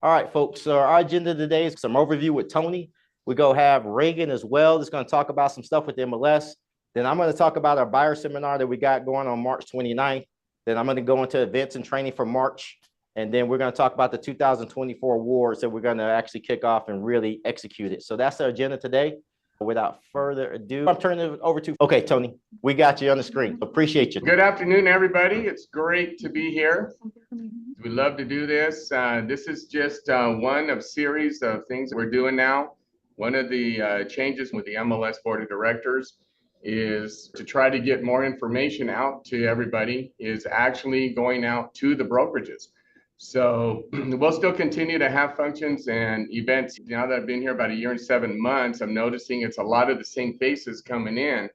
All right, folks. So our agenda today is some overview with Tony. We go have Reagan as well. That's going to talk about some stuff with the MLS. Then I'm going to talk about our buyer seminar that we got going on March 29th. Then I'm going to go into events and training for March. And then we're going to talk about the 2024 awards that we're going to actually kick off and really execute it. So that's the agenda today. Without further ado, I'm turning it over to, okay, Tony, we got you on the screen. Appreciate you. Good afternoon, everybody. It's great to be here. We love to do this. This is just one of series of things that we're doing now. One of the changes with the MLS Board of Directors is to try to get more information out to everybody, is actually going out to the brokerages. So we'll still continue to have functions and events. Now that I've been here about a year and 7 months, I'm noticing it's a lot of the same faces coming in.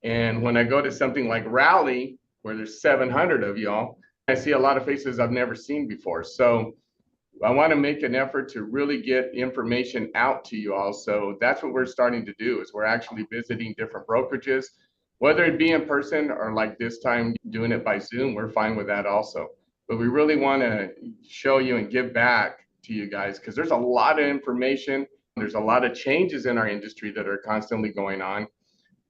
And when I go to something like Rally, where there's 700 of y'all, I see a lot of faces I've never seen before. So I want to make an effort to really get information out to you all. So that's what we're starting to do, is we're actually visiting different brokerages, whether it be in person or like this time doing it by Zoom, we're fine with that also. But we really want to show you and give back to you guys, because there's a lot of information. There's a lot of changes in our industry that are constantly going on.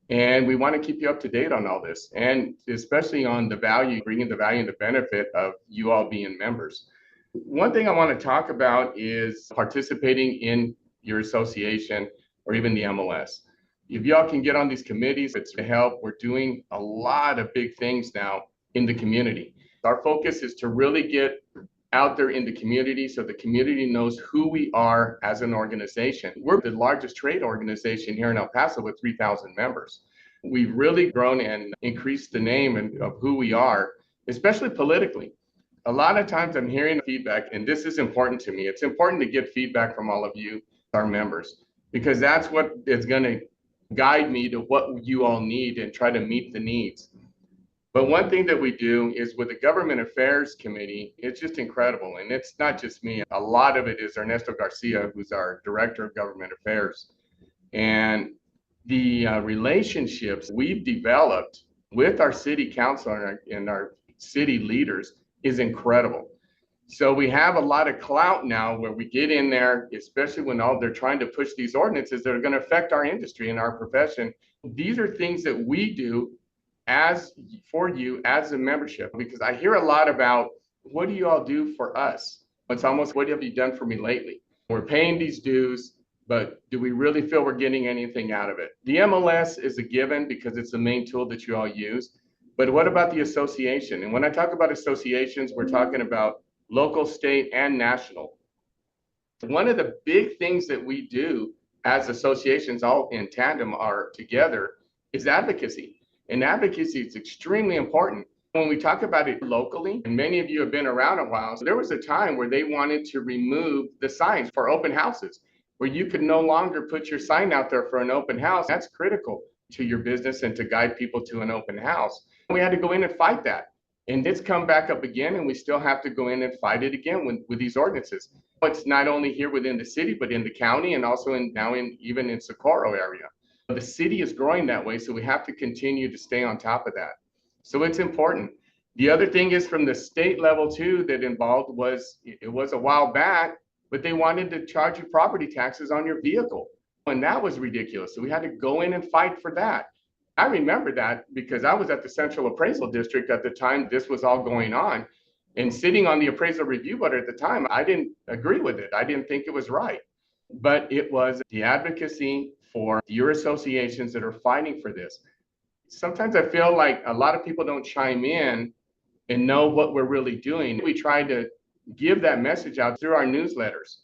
And we want to keep you up to date on all this, and especially on the value, bringing the value and the benefit of you all being members. One thing I want to talk about is participating in your association or even the MLS. If y'all can get on these committees, it's to help. We're doing a lot of big things now in the community. Our focus is to really get out there in the community so the community knows who we are as an organization. We're the largest trade organization here in El Paso with 3,000 members. We've really grown and increased the name of who we are, especially politically. A lot of times I'm hearing feedback, and this is important to me. It's important to get feedback from all of you, our members, because that's what is going to guide me to what you all need and try to meet the needs. But one thing that we do is with the Government Affairs Committee, it's just incredible. And it's not just me. A lot of it is Ernesto Garcia, who's our Director of Government Affairs. And the relationships we've developed with our city council and our city leaders is incredible. So we have a lot of clout now where we get in there, especially when they're trying to push these ordinances that are going to affect our industry and our profession. These are things that we do for you as a membership, because I hear a lot about, what do you all do for us? It's almost, what have you done for me lately? We're paying these dues, but do we really feel we're getting anything out of it? The MLS is a given because it's the main tool that you all use. But what about the association? And when I talk about associations, we're talking about local, state, and national. One of the big things that we do as associations, all in tandem are together, is advocacy. And advocacy is extremely important. When we talk about it locally, and many of you have been around a while, so there was a time where they wanted to remove the signs for open houses, where you could no longer put your sign out there for an open house. That's critical to your business and to guide people to an open house. We had to go in and fight that. And it's come back up again, and we still have to go in and fight it again with these ordinances. It's not only here within the city, but in the county, and also even in Socorro area. The city is growing that way, so we have to continue to stay on top of that. So it's important. The other thing is from the state level too, that involved it was a while back, but they wanted to charge you property taxes on your vehicle. And that was ridiculous. So we had to go in and fight for that. I remember that because I was at the Central Appraisal District at the time this was all going on. And sitting on the appraisal review board at the time, I didn't agree with it. I didn't think it was right. But it was the advocacy for your associations that are fighting for this. Sometimes I feel like a lot of people don't chime in and know what we're really doing. We try to give that message out through our newsletters.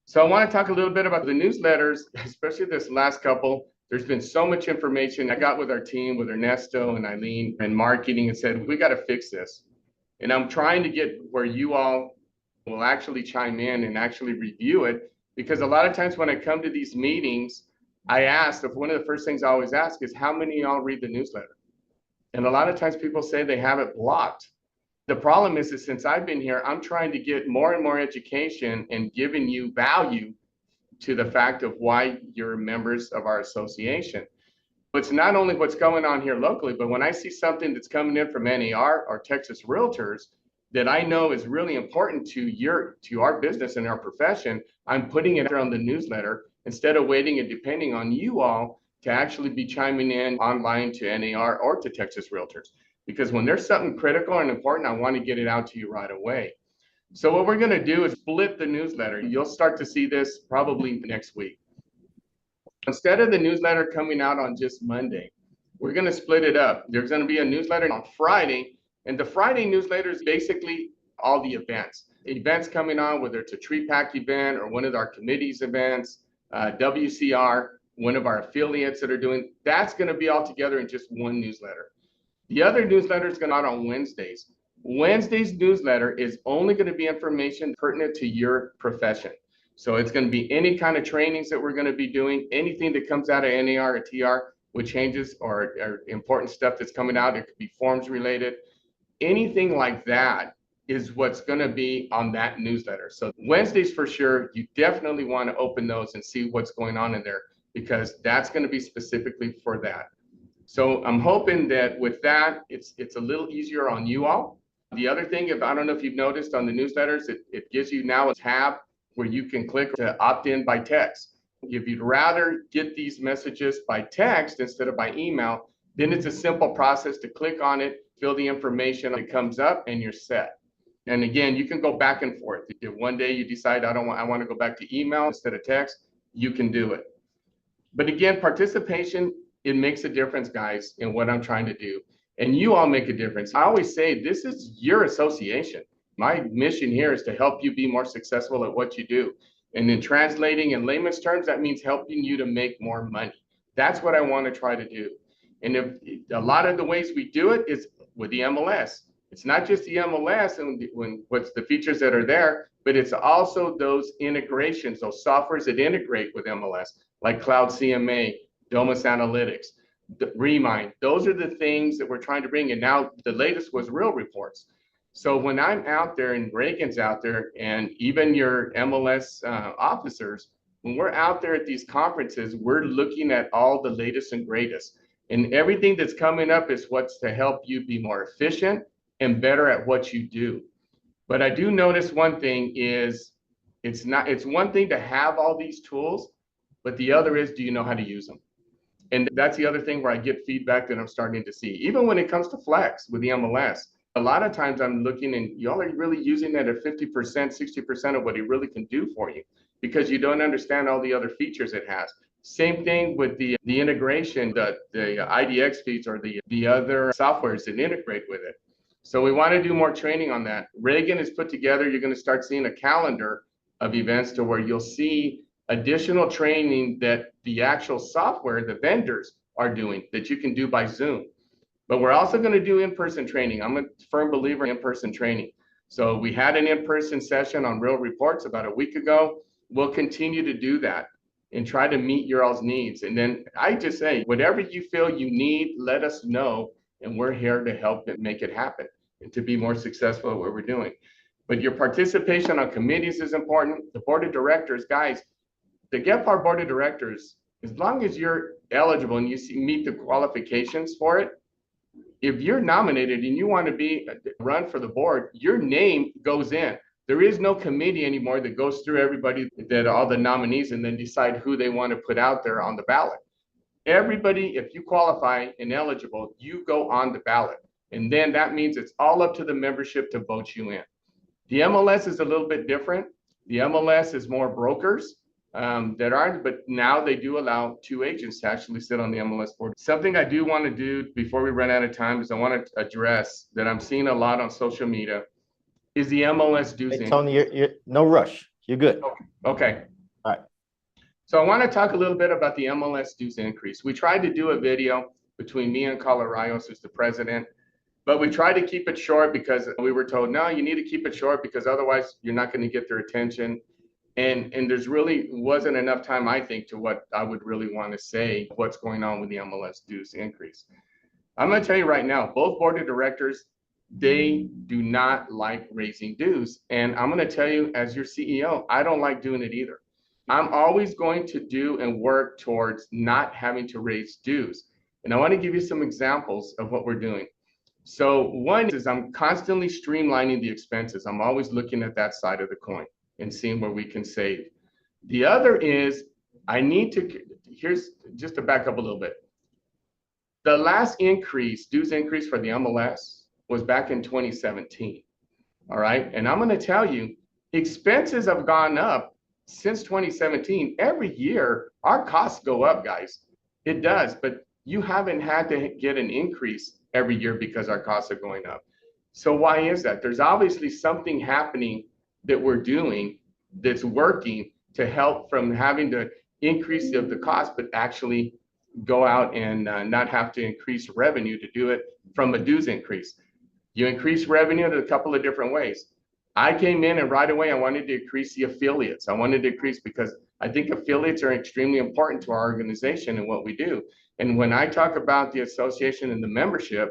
So I want to talk a little bit about the newsletters, especially this last couple. There's been so much information. I got with our team, with Ernesto and Eileen and marketing, and said, we got to fix this. And I'm trying to get where you all will actually chime in and actually review it, because a lot of times when I come to these meetings, I ask, if one of the first things I always ask is, how many of y'all read the newsletter? And a lot of times people say they have it blocked. The problem is that since I've been here, I'm trying to get more and more education and giving you value to the fact of why you're members of our association. But it's not only what's going on here locally, but when I see something that's coming in from NAR or Texas Realtors, that I know is really important to our business and our profession, I'm putting it on the newsletter instead of waiting and depending on you all to actually be chiming in online to NAR or to Texas Realtors. Because when there's something critical and important, I want to get it out to you right away. So what we're going to do is split the newsletter. You'll start to see this probably next week. Instead of the newsletter coming out on just Monday, we're going to split it up. There's going to be a newsletter on Friday, and the Friday newsletter is basically all the events coming on, whether it's a tree pack event or one of our committee's events, WCR, one of our affiliates that are doing, that's going to be all together in just one newsletter. The other newsletter is going out on Wednesdays. Wednesday's newsletter is only going to be information pertinent to your profession. So it's going to be any kind of trainings that we're going to be doing, anything that comes out of NAR or TR with changes or important stuff that's coming out. It could be forms related. Anything like that is what's going to be on that newsletter. So Wednesdays for sure, you definitely want to open those and see what's going on in there, because that's going to be specifically for that. So I'm hoping that with that, it's a little easier on you all. The other thing, I don't know if you've noticed on the newsletters, it gives you now a tab where you can click to opt in by text. If you'd rather get these messages by text instead of by email, then it's a simple process to click on it, fill the information, it comes up, and you're set. And again, you can go back and forth. If one day you decide I want to go back to email instead of text, you can do it. But again, participation, it makes a difference, guys, in what I'm trying to do. And you all make a difference. I always say this is your association. My mission here is to help you be more successful at what you do. And in translating in layman's terms, that means helping you to make more money. That's what I want to try to do. And if a lot of the ways we do it is with the MLS. It's not just the MLS and what's the features that are there, but it's also those integrations, those softwares that integrate with MLS, like Cloud CMA, Domus Analytics, Remind. Those are the things that we're trying to bring in. Now, the latest was Real Reports. So when I'm out there and Reagan's out there and even your MLS officers, when we're out there at these conferences, we're looking at all the latest and greatest. And everything that's coming up is what's to help you be more efficient and better at what you do. But I do notice one thing is it's one thing to have all these tools, but the other is, do you know how to use them? And that's the other thing where I get feedback that I'm starting to see. Even when it comes to Flex with the MLS, a lot of times I'm looking and y'all are really using that at 50%, 60% of what it really can do for you, because you don't understand all the other features it has. Same thing with the integration, the IDX feeds or the other softwares that integrate with it. So we want to do more training on that. Reagan has put together, you're going to start seeing a calendar of events to where you'll see additional training that the actual software, the vendors are doing that you can do by Zoom. But we're also going to do in-person training. I'm a firm believer in in-person training. So we had an in-person session on Real Reports about a week ago. We'll continue to do that and try to meet your all's needs. And then I just say, whatever you feel you need, let us know. And we're here to help it make it happen and to be more successful at what we're doing. But your participation on committees is important. The board of directors, guys, the GEPAR board of directors, as long as you're eligible and you meet the qualifications for it, if you're nominated and you want to run for the board, your name goes in. There is no committee anymore that goes through everybody, all the nominees, and then decide who they want to put out there on the ballot. Everybody, if you qualify and eligible, you go on the ballot. And then that means it's all up to the membership to vote you in. The MLS is a little bit different. The MLS is more brokers that aren't, but now they do allow 2 agents to actually sit on the MLS board. Something I do want to do before we run out of time is I want to address that I'm seeing a lot on social media is the MLS dues. Hey, Tony, you're no rush. You're good. Okay. All right. So I want to talk a little bit about the MLS dues increase. We tried to do a video between me and Colorado, who's the president, but we tried to keep it short because we were told, no, you need to keep it short because otherwise you're not going to get their attention. And there's really wasn't enough time, I think, to what I would really want to say, what's going on with the MLS dues increase. I'm going to tell you right now, both board of directors, they do not like raising dues. And I'm going to tell you, as your CEO, I don't like doing it either. I'm always going to do and work towards not having to raise dues. And I want to give you some examples of what we're doing. So one is I'm constantly streamlining the expenses. I'm always looking at that side of the coin and seeing where we can save. The other is I need to, here's just to back up a little bit. The last increase, dues increase for the MLS was back in 2017. All right. And I'm going to tell you, expenses have gone up since 2017. Every year, our costs go up, guys. It does. But you haven't had to get an increase every year because our costs are going up. So why is that? There's obviously something happening that we're doing that's working to help from having to increase the cost, but actually go out and not have to increase revenue to do it from a dues increase. You increase revenue in a couple of different ways. I came in and right away I wanted to increase the affiliates. I wanted to increase because I think affiliates are extremely important to our organization and what we do. And when I talk about the association and the membership,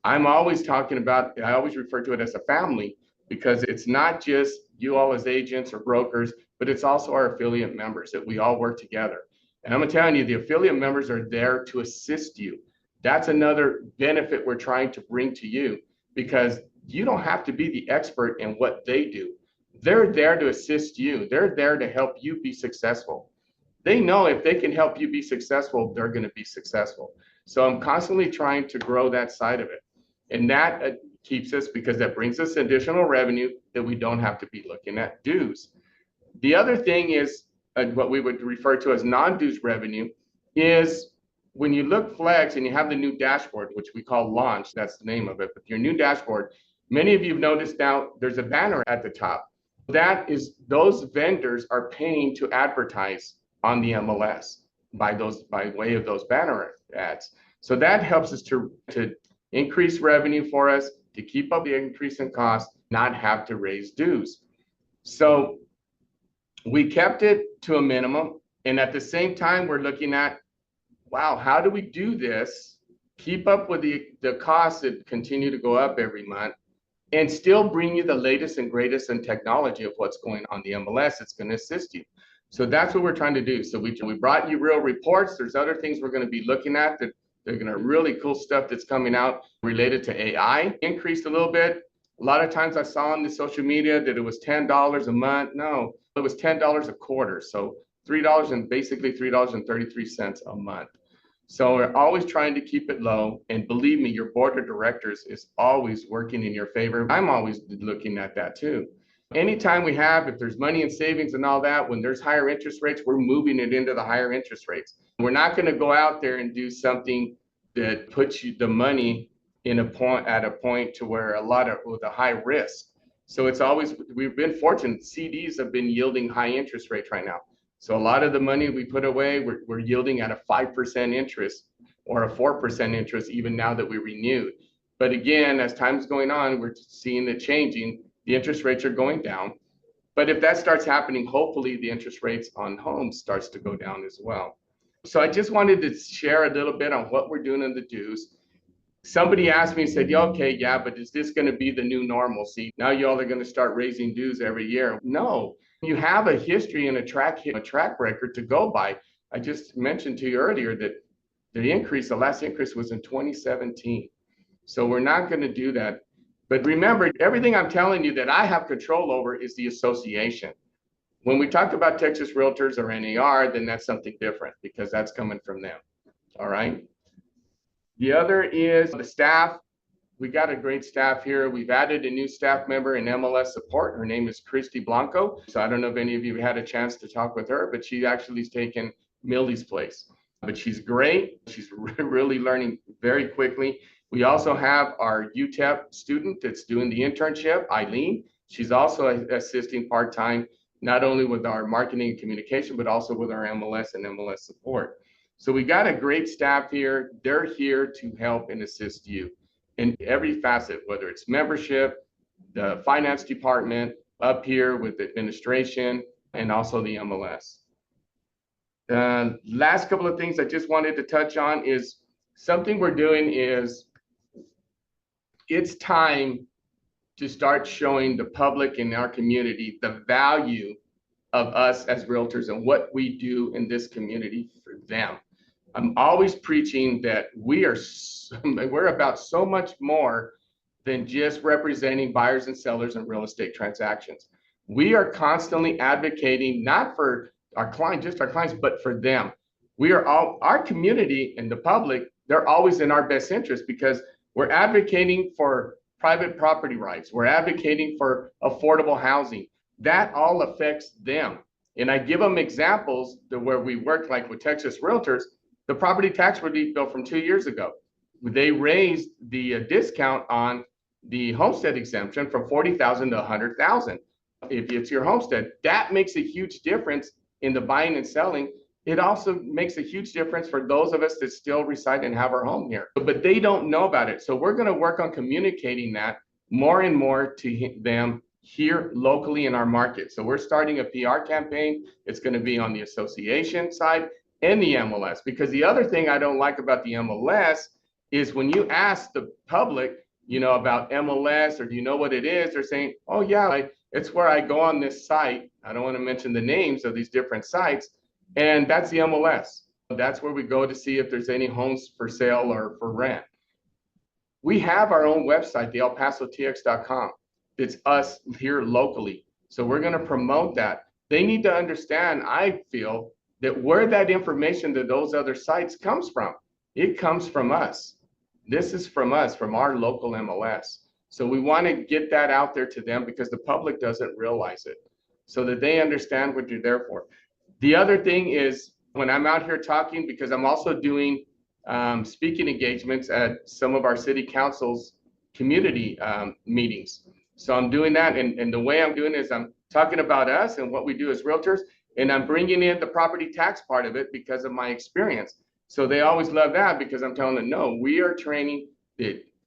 I'm always talking about, I always refer to it as a family, because it's not just you all as agents or brokers, but it's also our affiliate members that we all work together. And I'm telling you, the affiliate members are there to assist you. That's another benefit we're trying to bring to you, because you don't have to be the expert in what they do. They're there to assist you. They're there to help you be successful. They know if they can help you be successful, they're going to be successful. So I'm constantly trying to grow that side of it. And that keeps us, because that brings us additional revenue that we don't have to be looking at dues. The other thing is what we would refer to as non-dues revenue is when you look Flex and you have the new dashboard, which we call Launch, that's the name of it, but your new dashboard, many of you have noticed now there's a banner at the top. That is, those vendors are paying to advertise on the MLS by way of those banner ads. So that helps us to increase revenue for us, to keep up the increase in cost, not have to raise dues. So we kept it to a minimum. And at the same time, we're looking at, wow, how do we do this, keep up with the costs that continue to go up every month, and still bring you the latest and greatest in technology of what's going on the MLS that's going to assist you. So that's what we're trying to do. So we brought you real reports. There's other things we're going to be looking at that they're going to really cool stuff that's coming out related to AI. Increased a little bit. A lot of times I saw on the social media that it was $10 a month. No, it was $10 a quarter. So $3 and basically $3.33 a month. So we're always trying to keep it low. And believe me, your board of directors is always working in your favor. I'm always looking at that too. Anytime we have, if there's money in savings and all that, when there's higher interest rates, we're moving it into the higher interest rates. We're not going to go out there and do something that puts you the money at a point to where with a high risk. So it's always, we've been fortunate. CDs have been yielding high interest rates right now. So a lot of the money we put away, we're yielding at a 5% interest or a 4% interest, even now that we renewed. But again, as time's going on, we're seeing it changing. The interest rates are going down. But if that starts happening, hopefully the interest rates on homes starts to go down as well. So I just wanted to share a little bit on what we're doing in the dues. Somebody asked me and said, yeah, okay, yeah, but is this going to be the new normalcy? Now y'all are going to start raising dues every year. No, you have a history and a track record to go by. I just mentioned to you earlier that the last increase was in 2017. So we're not going to do that. But remember, everything I'm telling you that I have control over is the association. When we talk about Texas Realtors or NAR, then that's something different because that's coming from them. All right. The other is the staff. We got a great staff here. We've added a new staff member in MLS support. Her name is Christy Blanco. So I don't know if any of you had a chance to talk with her, but she actually has taken Millie's place. But she's great. She's really learning very quickly. We also have our UTEP student that's doing the internship, Eileen. She's also assisting part-time, not only with our marketing and communication, but also with our MLS and MLS support. So we got a great staff here. They're here to help and assist you in every facet, whether it's membership, the finance department, up here with administration, and also the MLS. Last couple of things I just wanted to touch on is something we're doing is it's time to start showing the public in our community the value of us as realtors and what we do in this community for them. I'm always preaching that we're about so much more than just representing buyers and sellers in real estate transactions. We are constantly advocating not for our clients, just our clients, but for them. We are all, our community and the public, they're always in our best interest because we're advocating for private property rights. We're advocating for affordable housing. That all affects them. And I give them examples to where we work, like with Texas Realtors, the property tax relief bill from 2 years ago. They raised the discount on the homestead exemption from 40,000 to 100,000. If it's your homestead, that makes a huge difference in the buying and selling. It also makes a huge difference for those of us that still reside and have our home here, but they don't know about it. So we're going to work on communicating that more and more to them here locally in our market. So we're starting a PR campaign. It's going to be on the association side and the MLS, because the other thing I don't like about the MLS is when you ask the public, you know, about MLS or do you know what it is, they're saying, oh yeah, it's where I go on this site. I don't want to mention the names of these different sites. And that's the MLS. That's where we go to see if there's any homes for sale or for rent. We have our own website, the elpasotx.com. It's us here locally. So we're going to promote that. They need to understand, I feel, that where that information to those other sites comes from. It comes from us. This is from us, from our local MLS. So we want to get that out there to them because the public doesn't realize it, so that they understand what you're there for. The other thing is when I'm out here talking, because I'm also doing speaking engagements at some of our city council's community meetings. So I'm doing that. And the way I'm doing it is I'm talking about us and what we do as realtors, and I'm bringing in the property tax part of it because of my experience. So they always love that because I'm telling them, no, we are training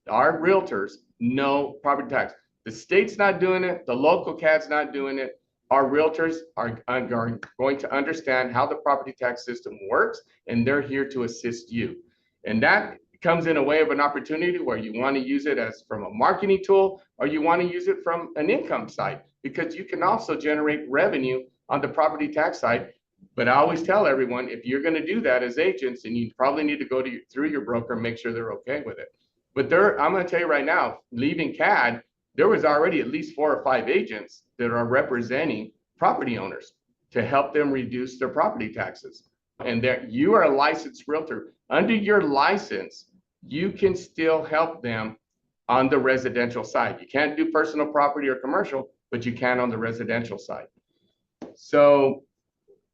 our realtors know property tax. The state's not doing it. The local CAD's not doing it. Our realtors are going to understand how the property tax system works, and they're here to assist you. And that comes in a way of an opportunity where you want to use it as from a marketing tool, or you want to use it from an income side, because you can also generate revenue on the property tax side. But I always tell everyone, if you're going to do that as agents, and you probably need to go through your broker and make sure they're okay with it. But I'm going to tell you right now, leaving CAD, there was already at least 4 or 5 agents that are representing property owners to help them reduce their property taxes. And that you are a licensed realtor. Under your license, you can still help them on the residential side. You can't do personal property or commercial, but you can on the residential side. So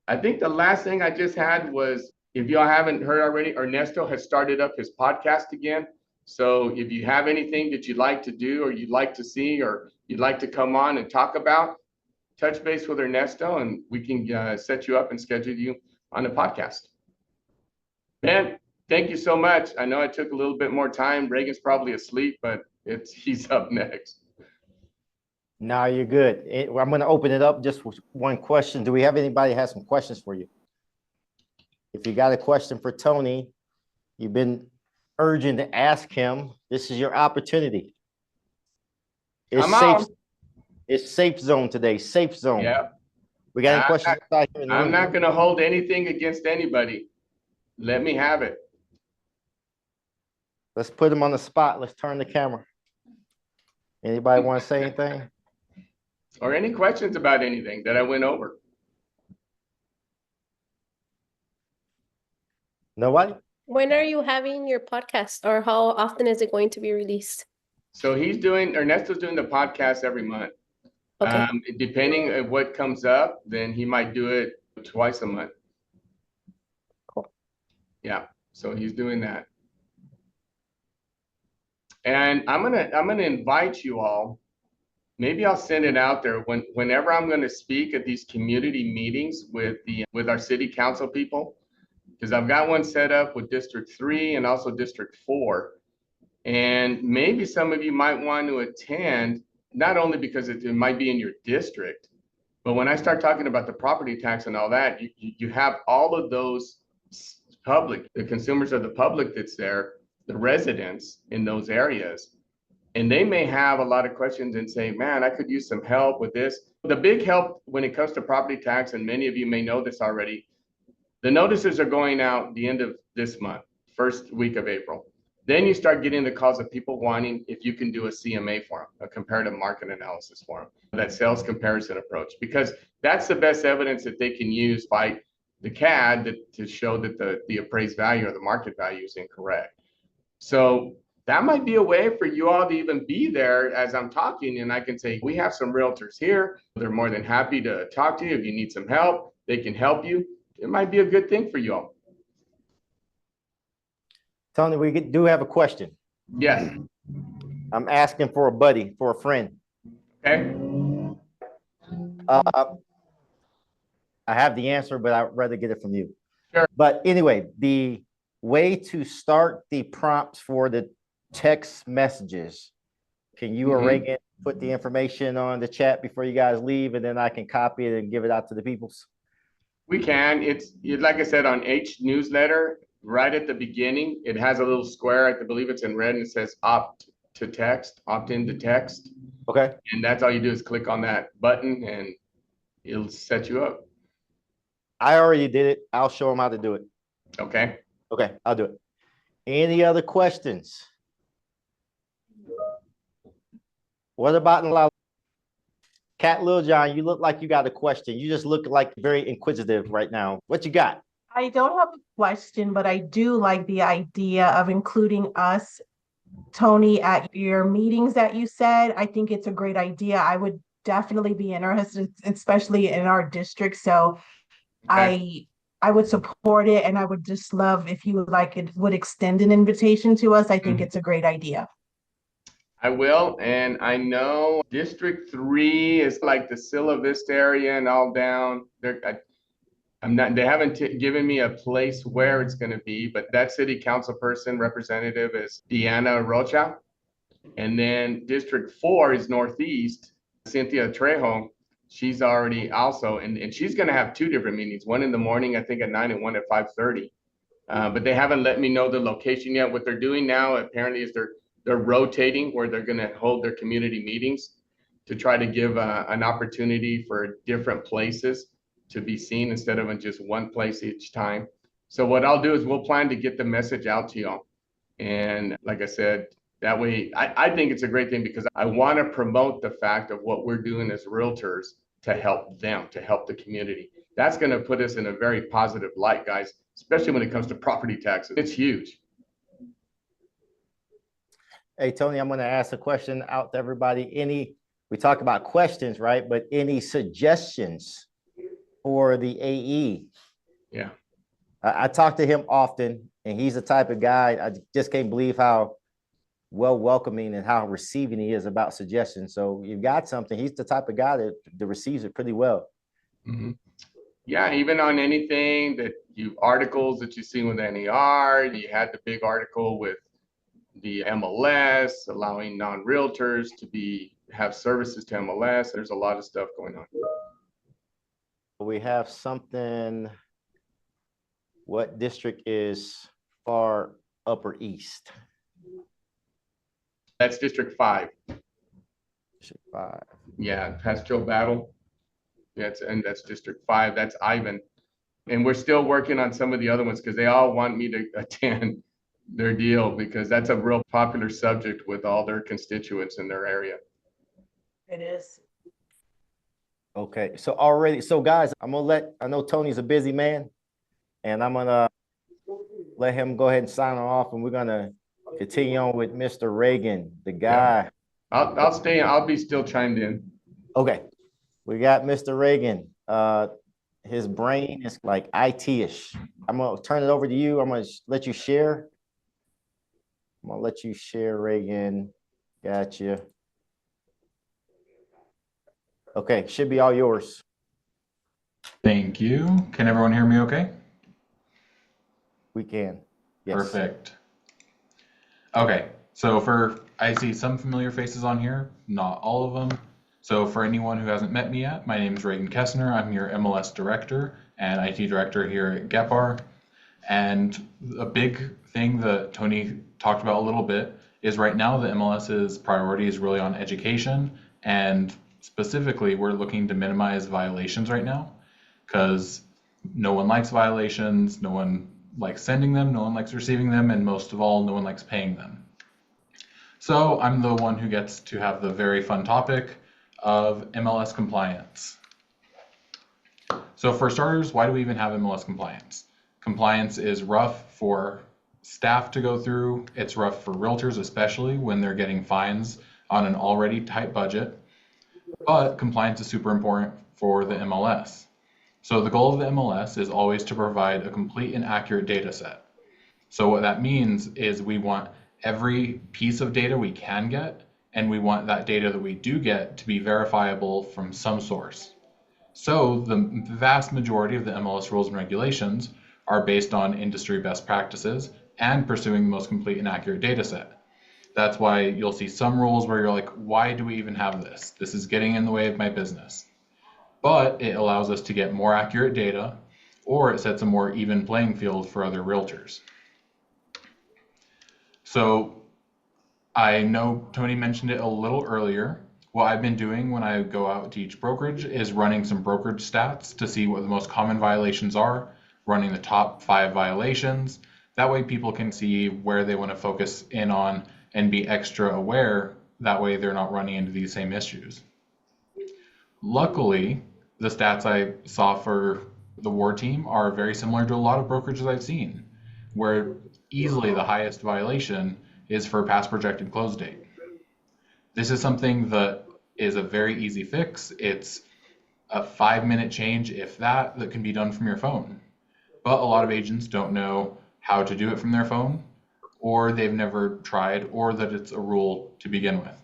I think the last thing I just had was, if y'all haven't heard already, Ernesto has started up his podcast again. So if you have anything that you'd like to do, or you'd like to see, or you'd like to come on and talk about, touch base with Ernesto and we can set you up and schedule you on a podcast. Ben, thank you so much. I know I took a little bit more time. Reagan's probably asleep, but he's up next. No, you're good. I'm going to open it up just with one question. Do we have anybody that has some questions for you? If you got a question for Tony, you've been urging to ask him, this is your opportunity. It's safe. It's safe zone today. Safe zone. Yeah. We got any questions? I'm not going to hold anything against anybody. Let me have it. Let's put him on the spot. Let's turn the camera. Anybody want to say anything? Or any questions about anything that I went over? Nobody? When are you having your podcast, or how often is it going to be released? So Ernesto's doing the podcast every month. Okay. Depending on what comes up, then he might do it twice a month. Cool. Yeah, so he's doing that. And I'm gonna invite you all. Maybe I'll send it out there whenever I'm going to speak at these community meetings with our city council people, because I've got one set up with District 3 and also District 4. And maybe some of you might want to attend, not only because it might be in your district, but when I start talking about the property tax and all that, you have all of those public, the consumers of the public that's there, the residents in those areas. And they may have a lot of questions and say, man, I could use some help with this. The big help when it comes to property tax, and many of you may know this already, The notices are going out the end of this month, first week of April. Then you start getting the calls of people wanting if you can do a CMA for them, a comparative market analysis for them, that sales comparison approach, because that's the best evidence that they can use by the CAD to show that the appraised value or the market value is incorrect. So that might be a way for you all to even be there as I'm talking, and I can say, we have some realtors here. They're more than happy to talk to you. If you need some help, they can help you. It might be a good thing for you all. Tony, we do have a question. Yes. I'm asking for a buddy, for a friend. Okay. I have the answer, but I'd rather get it from you. Sure. But anyway, the way to start the prompts for the text messages, can you or Reagan put the information on the chat before you guys leave, and then I can copy it and give it out to the peoples? We can. It's like I said on H newsletter, right at the beginning, it has a little square. I believe it's in red, and it says opt to text, opt into text. Okay. And that's all you do is click on that button and it'll set you up. I already did it. I'll show them how to do it. Okay. Okay, I'll do it. Any other questions? What about in La Cat Lil John? You look like you got a question. You just look like very inquisitive right now. What you got? I don't have a question, but I do like the idea of including us, Tony, at your meetings that you said. I think it's a great idea. I would definitely be interested, especially in our district. So Okay. I would support it, and I would just love if you would extend an invitation to us. I think it's a great idea. I will. And I know District 3 is like the Silla Vista area and all down there. They haven't given me a place where it's going to be, but that city council person representative is Deanna Rocha. And then District 4 is Northeast, Cynthia Trejo. She's already also, and she's going to have two different meetings, one in the morning, I think at 9 and one at 5:30. But they haven't let me know the location yet. What they're doing now apparently is they're rotating where they're going to hold their community meetings to try to give an opportunity for different places to be seen instead of in just one place each time. So what I'll do is we'll plan to get the message out to y'all. And like I said, that way, I think it's a great thing because I want to promote the fact of what we're doing as realtors to help them, to help the community. That's going to put us in a very positive light, guys, especially when it comes to property taxes. It's huge. Hey, Tony, I'm going to ask a question out to everybody. We talk about questions, right? But any suggestions for the AE? Yeah. I talk to him often, and he's the type of guy, I just can't believe how welcoming and how receiving he is about suggestions. So you've got something. He's the type of guy that receives it pretty well. Mm-hmm. Yeah, even on anything articles that you see with NER, you had the big article with the MLS allowing non-realtors to have services to MLS. There's a lot of stuff going on. We have something. What district is far upper east? That's District 5. District 5. Yeah, past Joe Battle. And that's District 5. That's Ivan. And we're still working on some of the other ones because they all want me to attend their deal because that's a real popular subject with all their constituents in their area. It is. Okay, so guys, I know Tony's a busy man, and I'm gonna let him go ahead and sign off, and we're gonna continue on with Mr. Reagan, the guy. Yeah. I'll be still chimed in. Okay, we got Mr. Reagan. His brain is like IT-ish. I'm gonna turn it over to you. I'm gonna let you share. Reagan. Gotcha. Okay, should be all yours. Thank you. Can everyone hear me okay? We can. Yes. Perfect. Okay, so I see some familiar faces on here, not all of them. So for anyone who hasn't met me yet, my name is Reagan Kesner. I'm your MLS Director and IT Director here at GEPAR. And a big thing that Tony talked about a little bit is right now the MLS's priority is really on education, and specifically we're looking to minimize violations right now because No one likes violations, no one likes sending them, no one likes receiving them, and most of all, no one likes paying them. So I'm the one who gets to have the very fun topic of MLS compliance. So for starters, why do we even have MLS compliance? Compliance is rough for staff to go through. It's rough for realtors, especially when they're getting fines on an already tight budget. But compliance is super important for the MLS. So the goal of the MLS is always to provide a complete and accurate data set. So what that means is we want every piece of data we can get, and we want that data that we do get to be verifiable from some source. So the vast majority of the MLS rules and regulations are based on industry best practices and pursuing the most complete and accurate data set. That's why you'll see some rules where you're like, why do we even have this? This is getting in the way of my business. But it allows us to get more accurate data, or it sets a more even playing field for other realtors. So I know Tony mentioned it a little earlier. What I've been doing when I go out to each brokerage is running some brokerage stats to see what the most common violations are, running the top 5 violations. That way people can see where they want to focus in on and be extra aware. That way they're not running into these same issues. Luckily, the stats I saw for the war team are very similar to a lot of brokerages I've seen, where easily the highest violation is for past projected close date. This is something that is a very easy fix. It's a 5-minute change, if that can be done from your phone. But a lot of agents don't know how to do it from their phone, or they've never tried, or that it's a rule to begin with.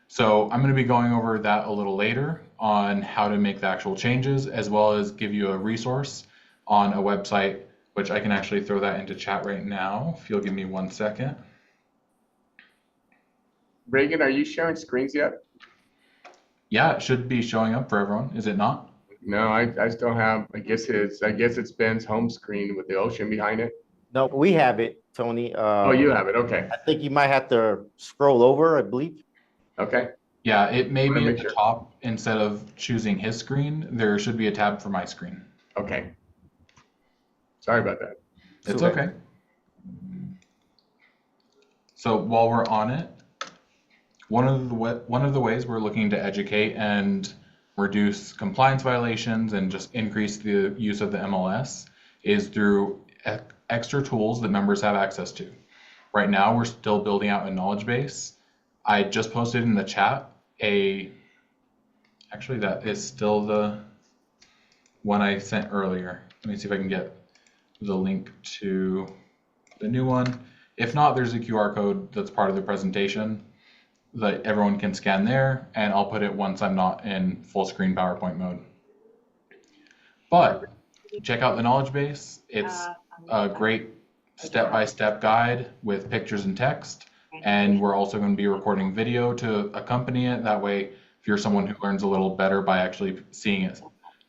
So I'm going to be going over that a little later on how to make the actual changes, as well as give you a resource on a website, which I can actually throw that into chat right now, if you'll give me 1 second. Reagan, are you sharing screens yet? Yeah, it should be showing up for everyone, is it not? No, I still have, I guess it's Ben's home screen with the ocean behind it. No, we have it, Tony. Oh, you have it, okay, I think you might have to scroll over, I believe. okay. Yeah, it may Wanna be at make the sure. top. Instead of choosing his screen, there should be a tab for my screen. Okay. Sorry about that. It's Super. okay. So while we're on it, one of the ways we're looking to educate and reduce compliance violations and just increase the use of the MLS is through extra tools that members have access to. Right now, we're still building out a knowledge base. I just posted in the chat actually that is still the one I sent earlier. Let me see if I can get the link to the new one. If not, there's a QR code that's part of the presentation that everyone can scan there, and I'll put it once I'm not in full screen PowerPoint mode. But check out the knowledge base. It's a great step-by-step guide with pictures and text, and we're also going to be recording video to accompany it. That way, if you're someone who learns a little better by actually seeing it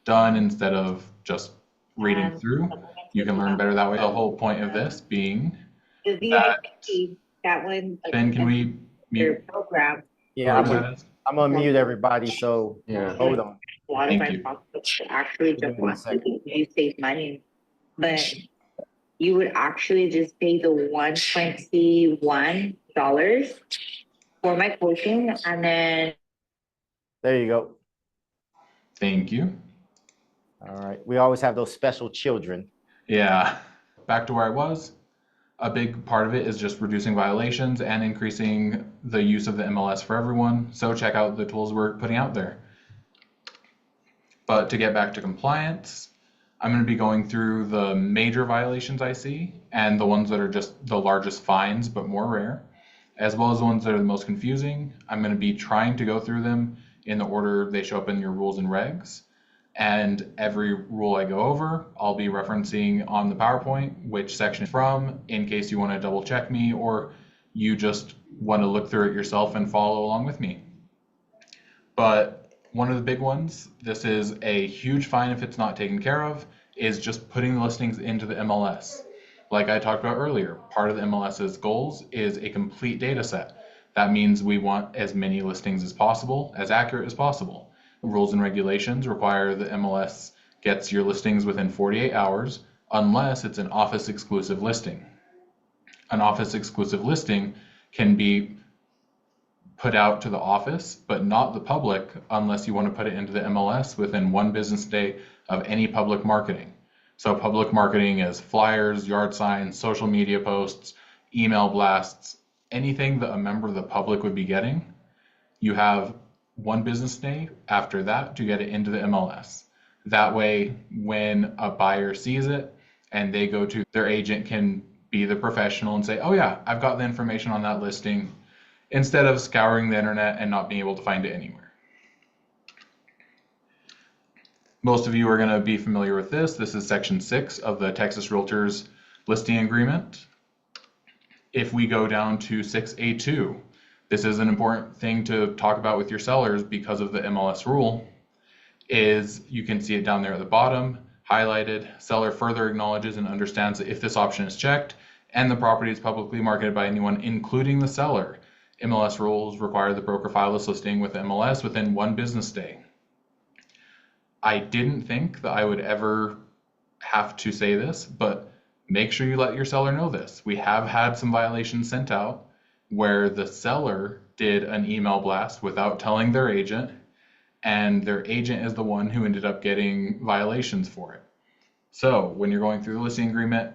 done instead of just reading through, you can learn better that way. The whole point of this being The VIP, that one. Ben, can we Your mute? program. Yeah, whoever that is? I'm gonna mute everybody, so Yeah. hold on. A lot of Thank our you. sponsors actually Give me just one want second. you to save money, but you would actually just pay the $121 for my coaching, and then There you go. Thank you. All right. We always have those special children. Yeah, back to where I was. A big part of it is just reducing violations and increasing the use of the MLS for everyone. So check out the tools we're putting out there. But to get back to compliance, I'm going to be going through the major violations I see and the ones that are just the largest fines but more rare, as well as the ones that are the most confusing. I'm going to be trying to go through them in the order they show up in your rules and regs. And every rule I go over, I'll be referencing on the PowerPoint which section it's from, in case you want to double check me or you just want to look through it yourself and follow along with me. But one of the big ones, this is a huge fine if it's not taken care of, is just putting the listings into the MLS. Like I talked about earlier, part of the MLS's goals is a complete data set. That means we want as many listings as possible, as accurate as possible. Rules and regulations require the MLS gets your listings within 48 hours unless it's an office exclusive listing. An office exclusive listing can be put out to the office, but not the public unless you want to put it into the MLS within 1 business day of any public marketing. So public marketing is flyers, yard signs, social media posts, email blasts, anything that a member of the public would be getting. You have 1 business day after that to get it into the MLS. That way, when a buyer sees it and they go to their agent, can be the professional and say, oh yeah, I've got the information on that listing, instead of scouring the internet and not being able to find it anywhere. Most of you are going to be familiar with this. This is Section 6 of the Texas Realtors Listing Agreement. If we go down to 6A2, this is an important thing to talk about with your sellers because of the MLS rule, is you can see it down there at the bottom, highlighted. Seller further acknowledges and understands that if this option is checked and the property is publicly marketed by anyone, including the seller, MLS rules require the broker file this listing with MLS within 1 business day. I didn't think that I would ever have to say this, but make sure you let your seller know this. We have had some violations sent out where the seller did an email blast without telling their agent, and their agent is the one who ended up getting violations for it. So when you're going through the listing agreement,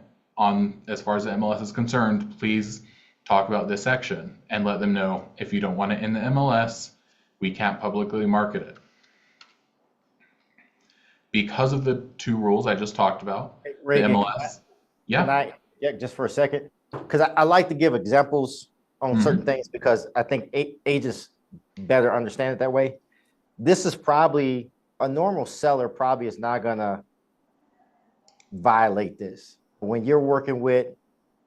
as far as the MLS is concerned, please talk about this section and let them know if you don't want it in the MLS, we can't publicly market it. Because of the 2 rules I just talked about, Reagan, the MLS. Yeah. Just for a second, because I like to give examples on certain things because I think agents better understand it that way. This is probably a normal seller probably is not gonna violate this. When you're working with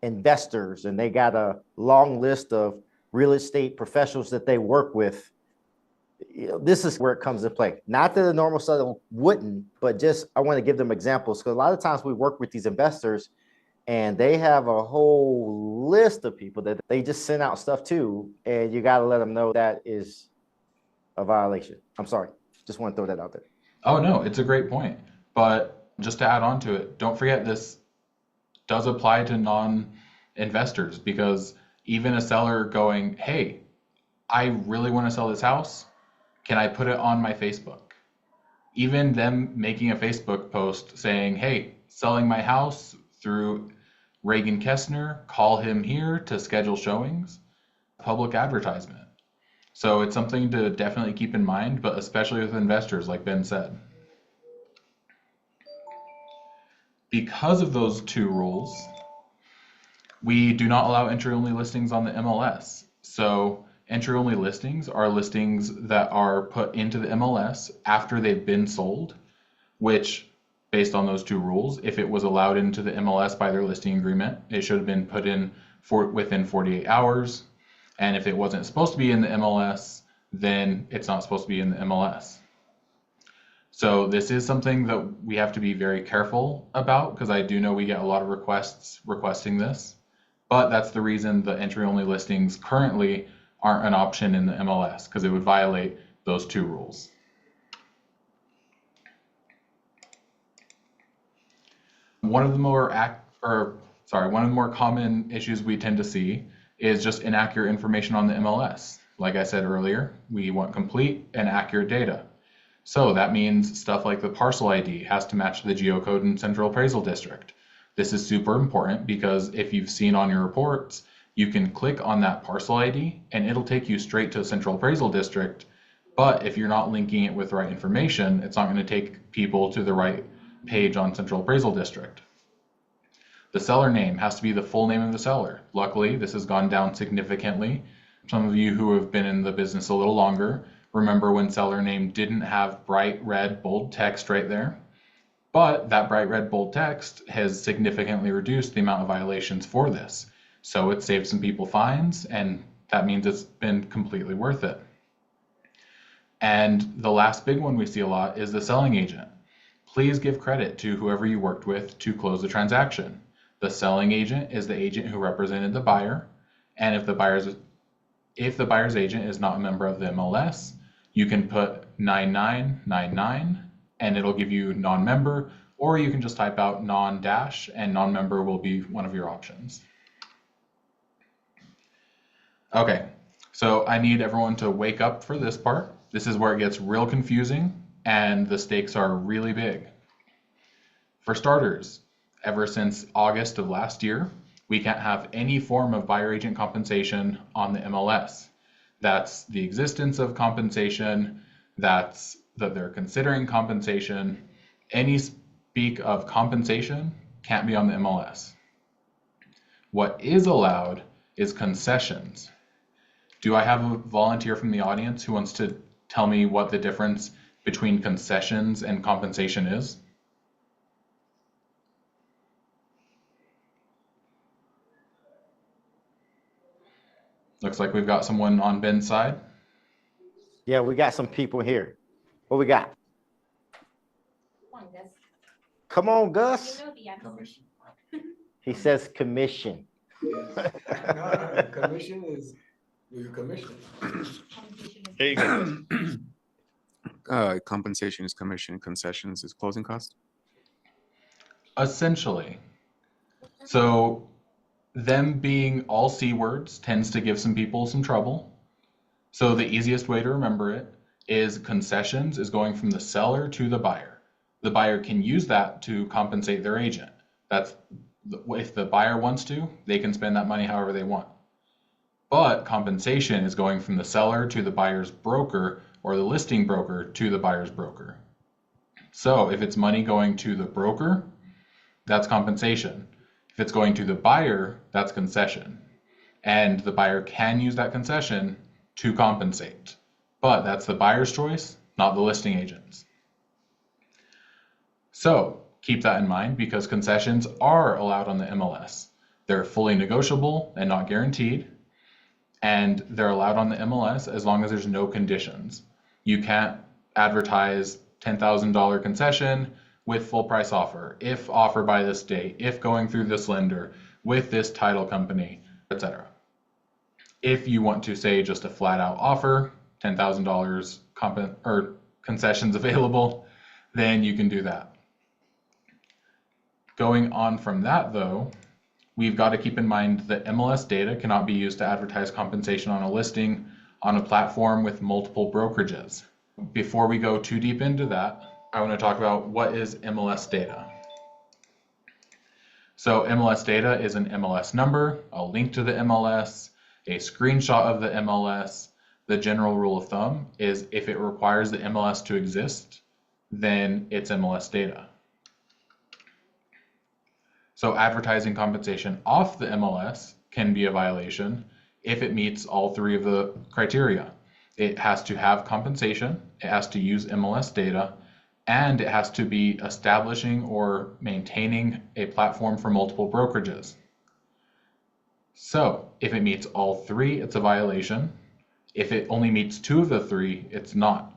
investors and they got a long list of real estate professionals that they work with, this is where it comes into play. Not that a normal seller wouldn't, but just I want to give them examples because a lot of times we work with these investors and they have a whole list of people that they just send out stuff to, and you got to let them know that is a violation. I'm sorry, just want to throw that out there. Oh no, it's a great point. But just to add on to it, don't forget this does apply to non-investors, because even a seller going, hey, I really want to sell this house. Can I put it on my Facebook? Even them making a Facebook post saying, hey, selling my house through Reagan Kesner, call him here to schedule showings, public advertisement. So it's something to definitely keep in mind, but especially with investors, like Ben said. Because of those 2 rules, we do not allow entry-only listings on the MLS. So entry-only listings are listings that are put into the MLS after they've been sold, which, based on those 2 rules, if it was allowed into the MLS by their listing agreement, it should have been put in within 48 hours. And if it wasn't supposed to be in the MLS, then it's not supposed to be in the MLS. So this is something that we have to be very careful about, because I do know we get a lot of requests requesting this, but that's the reason the entry-only listings currently aren't an option in the MLS, because it would violate those 2 rules. One of the more common issues we tend to see is just inaccurate information on the MLS. Like I said earlier, we want complete and accurate data. So that means stuff like the parcel ID has to match the geocode in Central Appraisal District. This is super important because if you've seen on your reports, you can click on that parcel ID and it'll take you straight to Central Appraisal District. But if you're not linking it with the right information, it's not going to take people to the right page on Central Appraisal District. The seller name has to be the full name of the seller. Luckily, this has gone down significantly. Some of you who have been in the business a little longer remember when seller name didn't have bright red bold text right there. But that bright red bold text has significantly reduced the amount of violations for this. So it saved some people fines, and that means it's been completely worth it. And the last big one we see a lot is the selling agent. Please give credit to whoever you worked with to close the transaction. The selling agent is the agent who represented the buyer, and if the buyer's agent is not a member of the MLS, you can put 9999 and it'll give you non-member, or you can just type out non-dash and non-member will be one of your options. Okay, so I need everyone to wake up for this part. This is where it gets real confusing and the stakes are really big. For starters, ever since August of last year, we can't have any form of buyer agent compensation on the MLS. That's the existence of compensation, that's that they're considering compensation. Any speak of compensation can't be on the MLS. What is allowed is concessions. Do I have a volunteer from the audience who wants to tell me what the difference between concessions and compensation is? Looks like we've got someone on Ben's side. Yeah, we got some people here. What we got? Come on, Gus. Commission. He says commission. No, commission is your commission. There you go. Compensation is commission, concessions is closing cost. Essentially. So them being all C words tends to give some people some trouble. So the easiest way to remember it is concessions is going from the seller to the buyer. The buyer can use that to compensate their agent. That's if the buyer wants to, they can spend that money however they want. But compensation is going from the seller to the buyer's broker or the listing broker to the buyer's broker. So if it's money going to the broker, that's compensation. If it's going to the buyer, that's concession. And the buyer can use that concession to compensate. But that's the buyer's choice, not the listing agent's. So keep that in mind because concessions are allowed on the MLS. They're fully negotiable and not guaranteed. And they're allowed on the MLS as long as there's no conditions. You can't advertise $10,000 concession with full price offer, if offer by this date, if going through this lender, with this title company, etc. If you want to say just a flat out offer, $10,000 concessions available, then you can do that. Going on from that though, we've got to keep in mind that MLS data cannot be used to advertise compensation on a listing on a platform with multiple brokerages. Before we go too deep into that, I want to talk about what is MLS data. So MLS data is an MLS number, a link to the MLS, a screenshot of the MLS. The general rule of thumb is if it requires the MLS to exist, then it's MLS data. So advertising compensation off the MLS can be a violation if it meets all three of the criteria. It has to have compensation, it has to use MLS data, and it has to be establishing or maintaining a platform for multiple brokerages. So if it meets all three, it's a violation. If it only meets two of the three, it's not.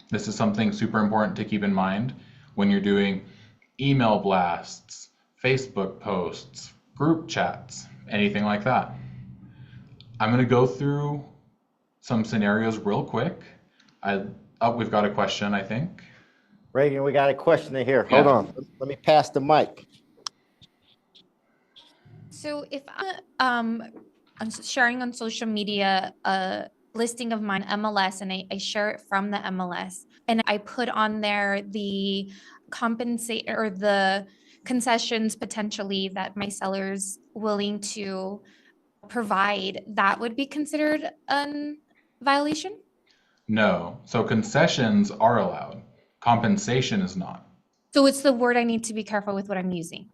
This is something super important to keep in mind when you're doing email blasts, Facebook posts, group chats, anything like that. I'm going to go through some scenarios real quick. We've got a question, I think. Reagan, we got a question in here. Hold Yeah. on. Let me pass the mic. So if I'm sharing on social media a listing of mine MLS and I share it from the MLS and I put on there the compensate or the concessions potentially that my seller's willing to provide, that would be considered a violation? No. So concessions are allowed. Compensation is not. So it's the word I need to be careful with what I'm using.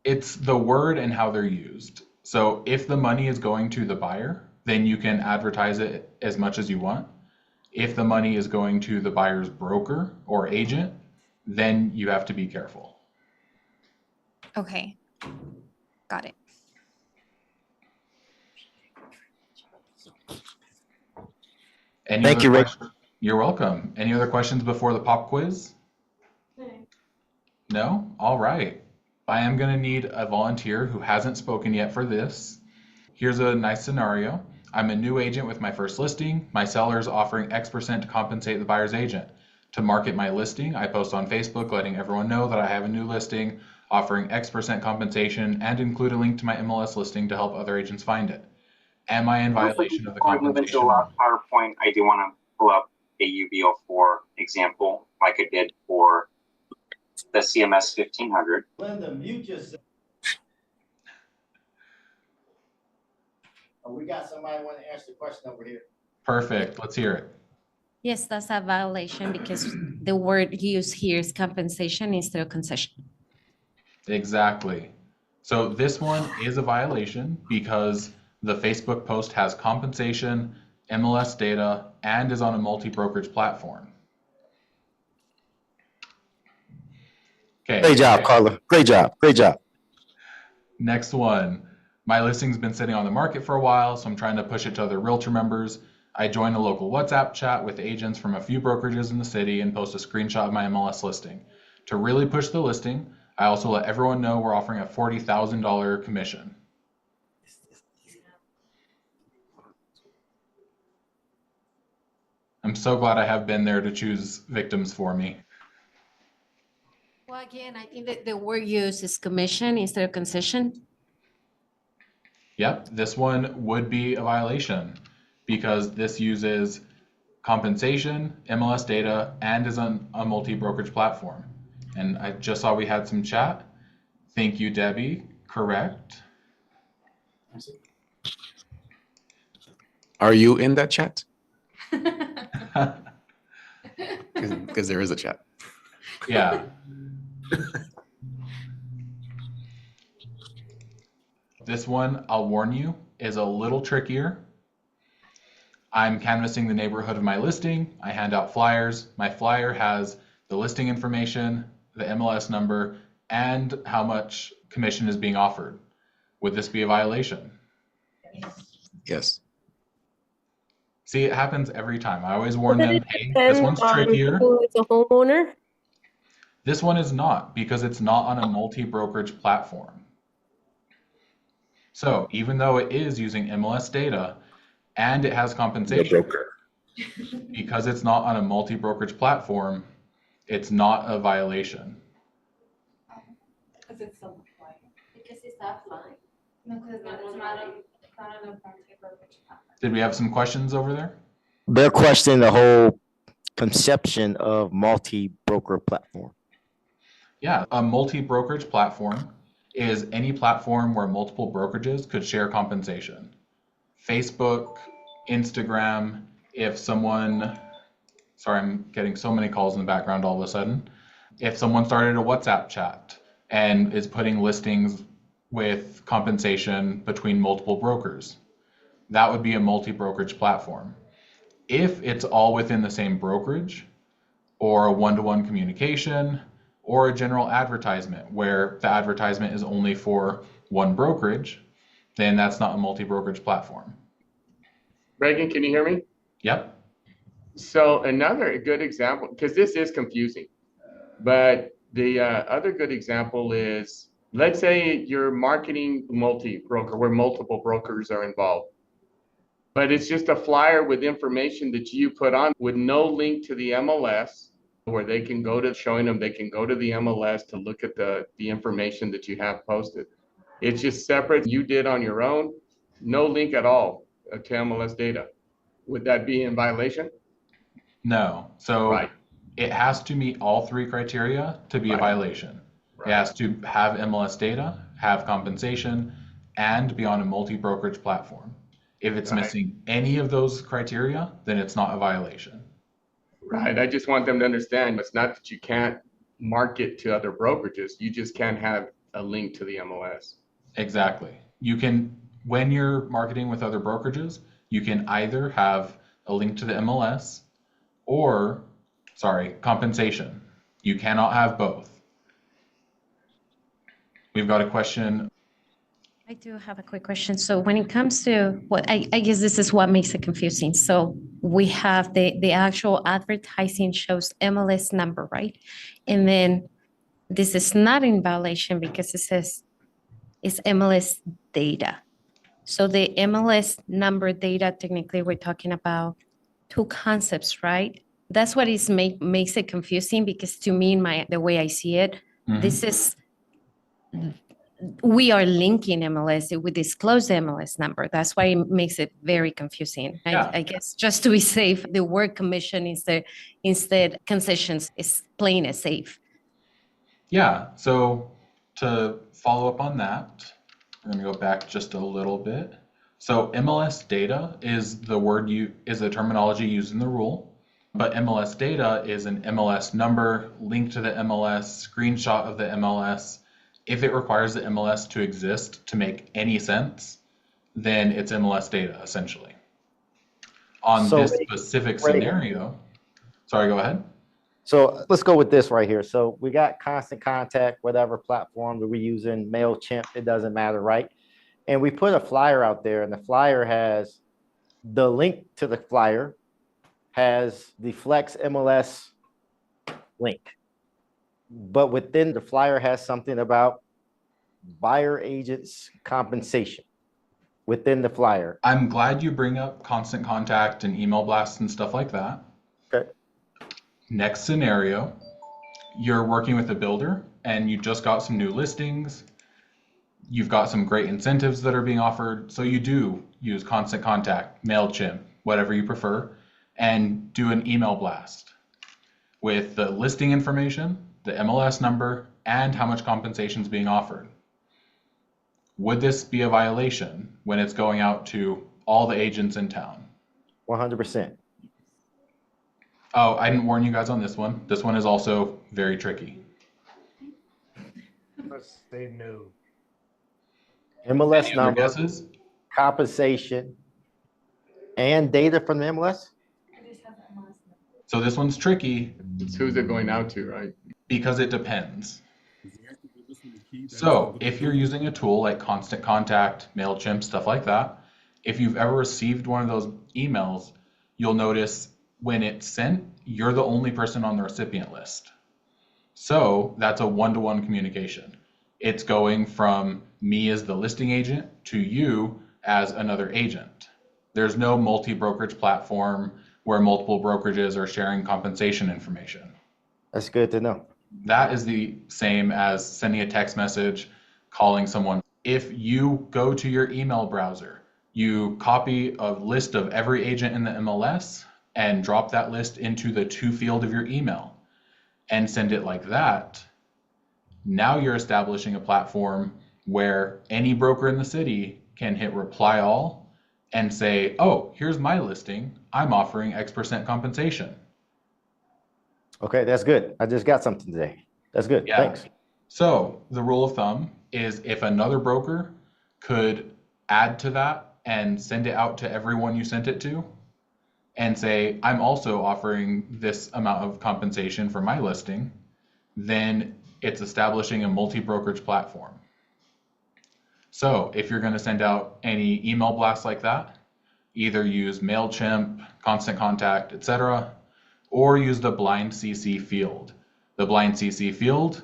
It's the word and how they're used. So if the money is going to the buyer, then you can advertise it as much as you want. If the money is going to the buyer's broker or agent, then you have to be careful. Okay. Got it. Thank you, Rick. You're welcome. Any other questions before the pop quiz? No? All right. I am going to need a volunteer who hasn't spoken yet for this. Here's a nice scenario. I'm a new agent with my first listing. My seller is offering X% to compensate the buyer's agent. To market my listing, I post on Facebook letting everyone know that I have a new listing, offering X% compensation, and include a link to my MLS listing to help other agents find it. Am I in violation of the Before we move into the compensation? last PowerPoint, I do want to pull up a UBO4 example like I did for the CMS 1500. Linda, mute yourself. Oh, we got somebody want to answer the question over here. Perfect. Let's hear it. Yes, that's a violation because the word used here is compensation instead of concession. Exactly. So this one is a violation because the Facebook post has compensation, MLS data, and is on a multi-brokerage platform. Okay. Great job, Carla. Great job. Great job. Next one. My listing's been sitting on the market for a while, so I'm trying to push it to other realtor members. I join a local WhatsApp chat with agents from a few brokerages in the city and post a screenshot of my MLS listing. To really push the listing, I also let everyone know we're offering a $40,000 commission. I'm so glad I have been there to choose victims for me. Well, again, I think that the word used is commission instead of concession. Yep, this one would be a violation because this uses compensation, MLS data, and is on a multi-brokerage platform. And I just saw we had some chat. Thank you, Debbie. Correct. Are you in that chat? Because there is a chat. Yeah. This one, I'll warn you, is a little trickier. I'm canvassing the neighborhood of my listing. I hand out flyers. My flyer has the listing information, the MLS number, and how much commission is being offered. Would this be a violation? Yes. See, it happens every time. I always warn them, hey, this one's trickier. It's a homeowner. This one is not because it's not on a multi-brokerage platform. So even though it is using MLS data and it has compensation, because it's not on a multi-brokerage platform, it's not a violation. Because it's offline. Because it's offline. No, because it's not on a multi-brokerage platform. Did we have some questions over there? They're questioning the whole conception of multi-broker platform. Yeah, a multi-brokerage platform is any platform where multiple brokerages could share compensation. Facebook, Instagram, if someone, sorry, I'm getting so many calls in the background all of a sudden. If someone started a WhatsApp chat and is putting listings with compensation between multiple brokers, that would be a multi-brokerage platform. If it's all within the same brokerage or a one-to-one communication or a general advertisement where the advertisement is only for one brokerage, then that's not a multi-brokerage platform. Reagan, can you hear me? Yep. So another good example, because this is confusing, but the other good example is, let's say you're marketing multi-broker where multiple brokers are involved, but it's just a flyer with information that you put on with no link to the MLS where they can go to showing them, they can go to the MLS to look at the information that you have posted. It's just separate. You did on your own, no link at all to MLS data. Would that be in violation? No. So Right. it has to meet all three criteria to be a violation. It has to have MLS data, have compensation, and be on a multi-brokerage platform. If it's missing any of those criteria, then it's not a violation. Right. I just want them to understand it's not that you can't market to other brokerages. You just can't have a link to the MLS. Exactly. You can, when you're marketing with other brokerages, you can either have a link to the MLS or, sorry, compensation. You cannot have both. We've got a question. I do have a quick question. So when it comes to what I guess this is what makes it confusing. So we have the actual advertising shows MLS number, right? And then this is not in violation because it says it's MLS data. So the MLS number data, technically we're talking about two concepts, right? That's what is makes it confusing, because to me, in the way I see it, this is, we are linking MLS, we disclose the MLS number. That's why it makes it very confusing. Yeah. I guess just to be safe, the word commission instead concessions is plain as safe. Yeah, so to follow up on that, I'm gonna go back just a little bit. So MLS data is the terminology used in the rule, but MLS data is an MLS number, link to the MLS, screenshot of the MLS. If it requires the MLS to exist to make any sense, then it's MLS data, essentially. On this specific scenario, sorry, go ahead. So let's go with this right here. So we got Constant Contact, whatever platform that we're using, MailChimp, it doesn't matter, right? And we put a flyer out there, and the flyer has the link to the flyer, has the Flex MLS link. But within the flyer has something about buyer agents compensation within the flyer. I'm glad you bring up Constant Contact and email blasts and stuff like that. Okay. Next scenario, you're working with a builder and you just got some new listings. You've got some great incentives that are being offered. So you do use Constant Contact, MailChimp, whatever you prefer, and do an email blast with the listing information, the MLS number, and how much compensation is being offered. Would this be a violation when it's going out to all the agents in town? 100%. Oh, I didn't warn you guys on this one. This one is also very tricky. Let's say no. MLS Any other number, guesses? compensation, and data from the MLS? So this one's tricky. It's who's it going out to, right? Because it depends. So if you're using a tool like Constant Contact, MailChimp, stuff like that, if you've ever received one of those emails, you'll notice when it's sent, you're the only person on the recipient list. So that's a one-to-one communication. It's going from me as the listing agent to you as another agent. There's no multi-brokerage platform where multiple brokerages are sharing compensation information. That's good to know. That is the same as sending a text message, calling someone. If you go to your email browser, you copy a list of every agent in the MLS and drop that list into the to field of your email and send it like that. Now you're establishing a platform where any broker in the city can hit reply all and say, oh, here's my listing. I'm offering X% compensation. Okay, that's good. I just got something today. That's good. Yeah. Thanks. So the rule of thumb is if another broker could add to that and send it out to everyone you sent it to and say, I'm also offering this amount of compensation for my listing, then it's establishing a multi-brokerage platform. So if you're going to send out any email blasts like that, either use MailChimp, Constant Contact, etc., or use the blind CC field. The blind CC field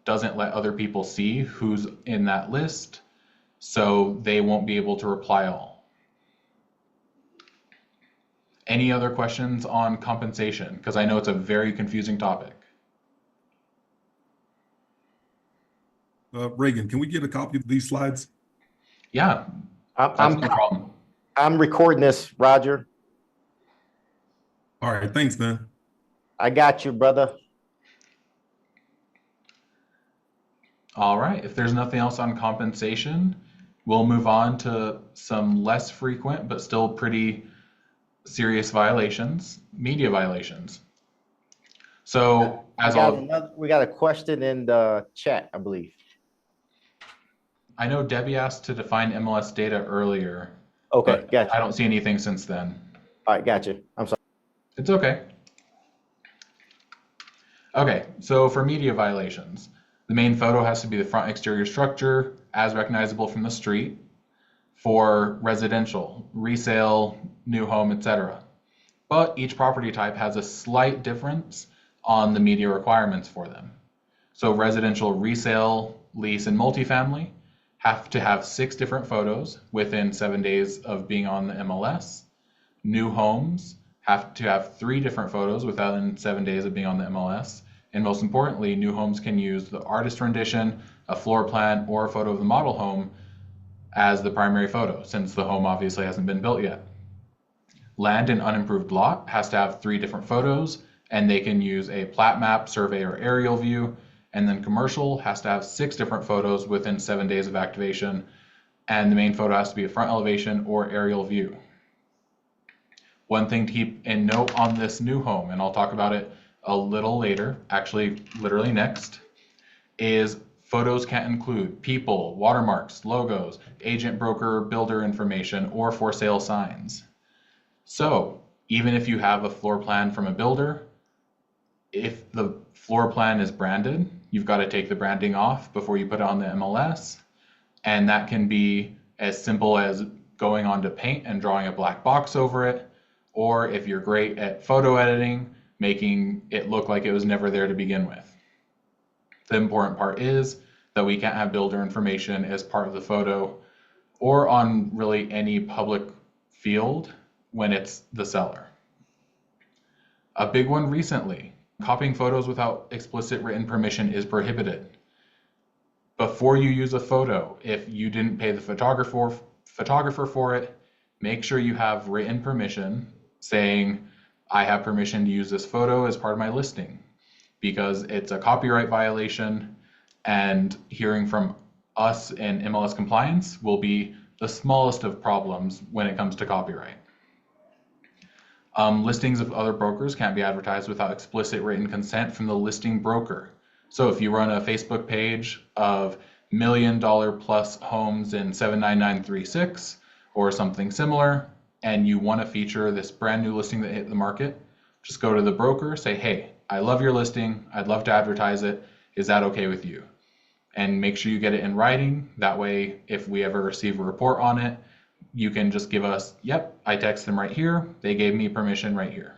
doesn't let other people see who's in that list, so they won't be able to reply all. Any other questions on compensation? Because I know it's a very confusing topic. Reagan, can we get a copy of these slides? Yeah, that's no problem. I'm recording this, Roger. All right, thanks, man. I got you, brother. All right, if there's nothing else on compensation, we'll move on to some less frequent but still pretty serious violations, media violations. So we got a question in the chat, I believe. I know Debbie asked to define MLS data earlier. Okay, gotcha. I don't see anything since then. All right, gotcha. I'm sorry. It's okay. Okay, so for media violations, the main photo has to be the front exterior structure as recognizable from the street. For residential, resale, new home, etc. But each property type has a slight difference on the media requirements for them. So residential, resale, lease, and multifamily have to have 6 different photos within 7 days of being on the MLS. New homes have to have 3 different photos within 7 days of being on the MLS. And most importantly, new homes can use the artist rendition, a floor plan, or a photo of the model home as the primary photo, since the home obviously hasn't been built yet. Land and unimproved lot has to have 3 different photos, and they can use a plat map, survey, or aerial view. And then commercial has to have 6 different photos within 7 days of activation, and the main photo has to be a front elevation or aerial view. One thing to keep in note on this new home, and I'll talk about it a little later, actually literally next, is photos can't include people, watermarks, logos, agent, broker, builder information, or for sale signs. So even if you have a floor plan from a builder, if the floor plan is branded, you've got to take the branding off before you put it on the MLS. And that can be as simple as going onto Paint and drawing a black box over it, or if you're great at photo editing, making it look like it was never there to begin with. The important part is that we can't have builder information as part of the photo or on really any public field when it's the seller. A big one recently, copying photos without explicit written permission is prohibited. Before you use a photo, if you didn't pay the photographer for it, make sure you have written permission saying, I have permission to use this photo as part of my listing, because it's a copyright violation, and hearing from us in MLS compliance will be the smallest of problems when it comes to copyright. Listings of other brokers can't be advertised without explicit written consent from the listing broker. So if you run a Facebook page of $1 million plus homes in 79936 or something similar, and you want to feature this brand new listing that hit the market, just go to the broker, say, hey, I love your listing, I'd love to advertise it, is that okay with you? And make sure you get it in writing. That way, if we ever receive a report on it, you can just give us, yep, I text them right here, they gave me permission right here.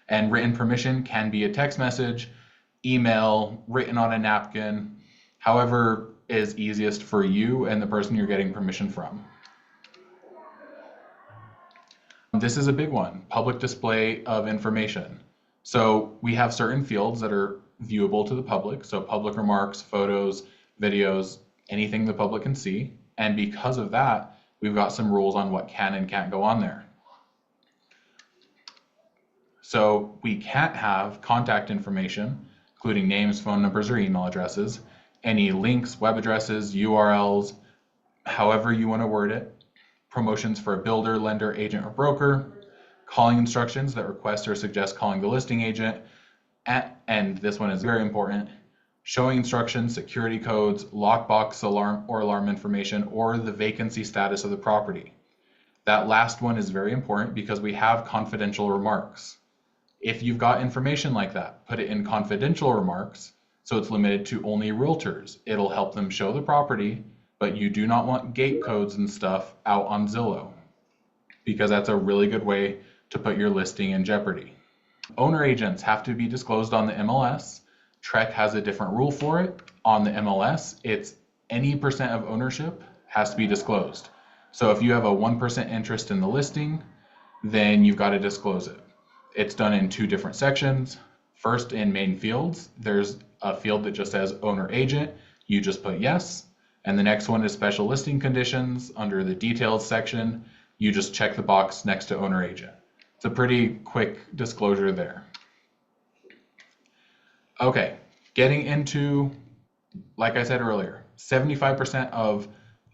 And written permission can be a text message, email, written on a napkin, however is easiest for you and the person you're getting permission from. This is a big one, public display of information. So we have certain fields that are viewable to the public, so public remarks, photos, videos, anything the public can see. And because of that, we've got some rules on what can and can't go on there. So we can't have contact information, including names, phone numbers, or email addresses, any links, web addresses, URLs, however you want to word it, promotions for a builder, lender, agent, or broker, calling instructions that request or suggest calling the listing agent, and this one is very important, showing instructions, security codes, lockbox alarm or alarm information, or the vacancy status of the property. That last one is very important because we have confidential remarks. If you've got information like that, put it in confidential remarks, so it's limited to only realtors. It'll help them show the property, but you do not want gate codes and stuff out on Zillow, because that's a really good way to put your listing in jeopardy. Owner agents have to be disclosed on the MLS. TREC has a different rule for it. On the MLS, it's any percent of ownership has to be disclosed. So if you have a 1% interest in the listing, then you've got to disclose it. It's done in 2 different sections. First, in main fields, there's a field that just says owner agent. You just put yes. And the next one is special listing conditions. Under the details section, you just check the box next to owner agent. It's a pretty quick disclosure there. Okay, getting into, like I said earlier, 75% of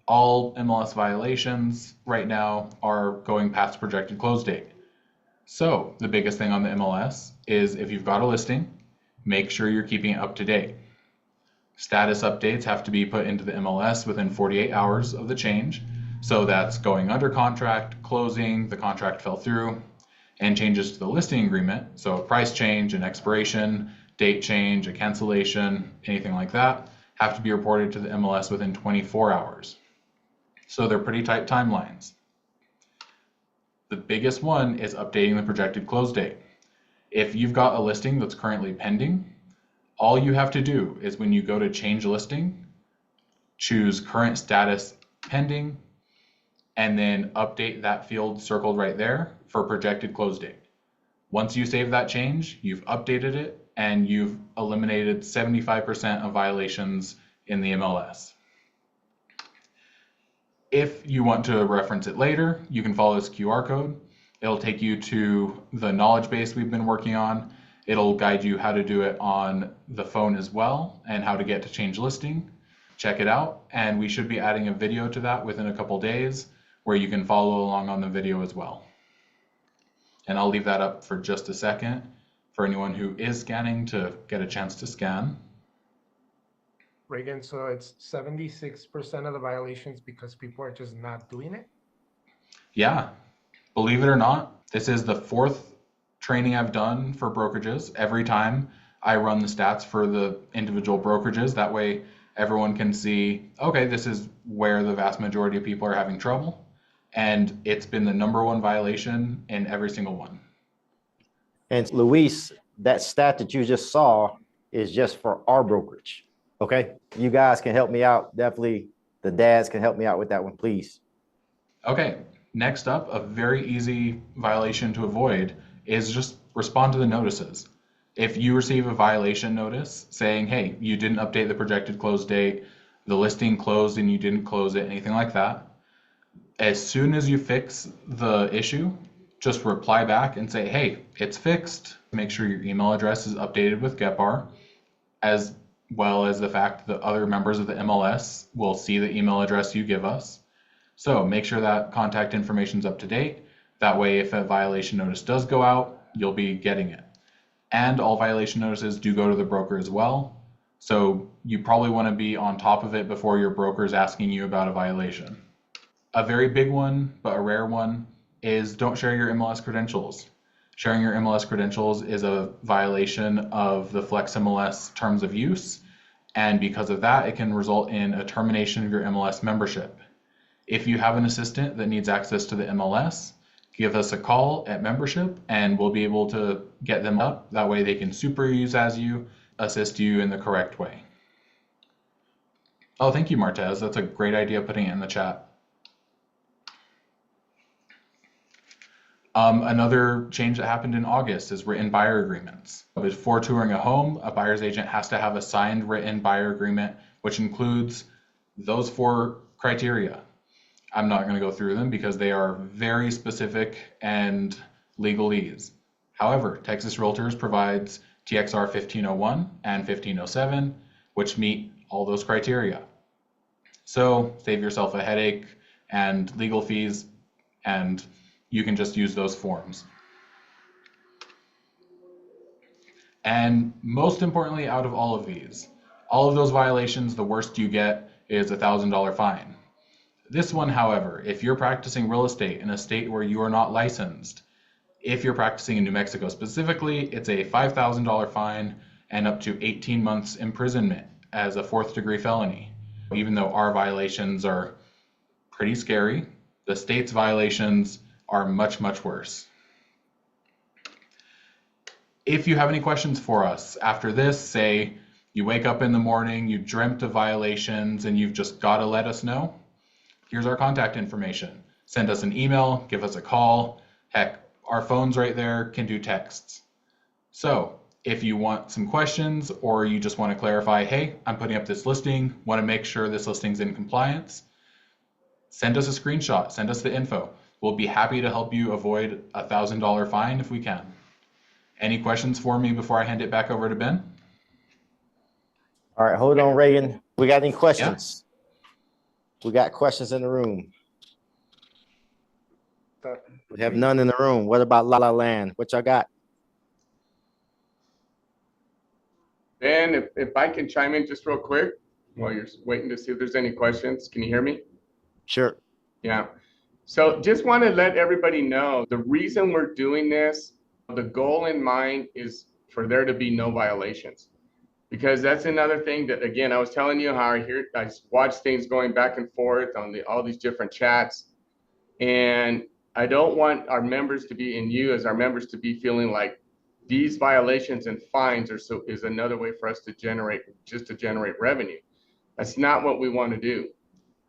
all MLS violations right now are going past projected close date. So the biggest thing on the MLS is if you've got a listing, make sure you're keeping it up to date. Status updates have to be put into the MLS within 48 hours of the change. So that's going under contract, closing, the contract fell through, and changes to the listing agreement. So a price change, an expiration, date change, a cancellation, anything like that, have to be reported to the MLS within 24 hours. So they're pretty tight timelines. The biggest one is updating the projected close date. If you've got a listing that's currently pending, all you have to do is when you go to change listing, choose current status pending, and then update that field circled right there for projected close date. Once you save that change, you've updated it and you've eliminated 75% of violations in the MLS. If you want to reference it later, you can follow this QR code. It'll take you to the knowledge base we've been working on. It'll guide you how to do it on the phone as well and how to get to change listing. Check it out. And we should be adding a video to that within a couple days where you can follow along on the video as well. And I'll leave that up for just a second for anyone who is scanning to get a chance to scan. Reagan, so it's 76% of the violations because people are just not doing it? Yeah, believe it or not, this is the 4th training I've done for brokerages. Every time I run the stats for the individual brokerages, that way everyone can see, okay, this is where the vast majority of people are having trouble. And it's been the #1 violation in every single one. And Luis, that stat that you just saw is just for our brokerage. Okay, you guys can help me out. Definitely the dads can help me out with that one, please. Okay, next up, a very easy violation to avoid is just respond to the notices. If you receive a violation notice saying, hey, you didn't update the projected close date, the listing closed and you didn't close it, anything like that, as soon as you fix the issue, just reply back and say, hey, it's fixed. Make sure your email address is updated with GetBar, as well as the fact that other members of the MLS will see the email address you give us. So make sure that contact information is up to date. That way, if a violation notice does go out, you'll be getting it. And all violation notices do go to the broker as well. So you probably want to be on top of it before your broker is asking you about a violation. A very big one, but a rare one, is don't share your MLS credentials. Sharing your MLS credentials is a violation of the Flex MLS terms of use. And because of that, it can result in a termination of your MLS membership. If you have an assistant that needs access to the MLS, give us a call at membership and we'll be able to get them up. That way they can super use as you, assist you in the correct way. Oh, thank you, Martez. That's a great idea, putting it in the chat. Another change that happened in August is written buyer agreements. Before touring a home, a buyer's agent has to have a signed written buyer agreement, which includes those 4 criteria. I'm not going to go through them because they are very specific and legalese. However, Texas Realtors provides TXR 1501 and 1507, which meet all those criteria. So save yourself a headache and legal fees, and you can just use those forms. And most importantly, out of all of these, all of those violations, the worst you get is a $1,000 fine. This one, however, if you're practicing real estate in a state where you are not licensed, if you're practicing in New Mexico specifically, it's a $5,000 fine and up to 18 months imprisonment as a 4th-degree felony. Even though our violations are pretty scary, the state's violations are much, much worse. If you have any questions for us after this, say you wake up in the morning, you dreamt of violations, and you've just got to let us know, here's our contact information. Send us an email, give us a call. Heck, our phone's right there, can do texts. So if you want some questions or you just want to clarify, hey, I'm putting up this listing, want to make sure this listing's in compliance, send us a screenshot, send us the info. We'll be happy to help you avoid a $1,000 fine if we can. Any questions for me before I hand it back over to Ben? All right, hold on, Reagan. We got any questions? Yeah. We got questions in the room. We have none in the room. What about La La Land? What y'all got? Ben, if I can chime in just real quick while you're waiting to see if there's any questions. Can you hear me? Sure. Yeah. So just want to let everybody know the reason we're doing this, the goal in mind is for there to be no violations. Because that's another thing that, again, I was telling you how I watch things going back and forth on all these different chats. And I don't want our members to be, and you as our members to be feeling like these violations and fines is another way for us to generate revenue. That's not what we want to do.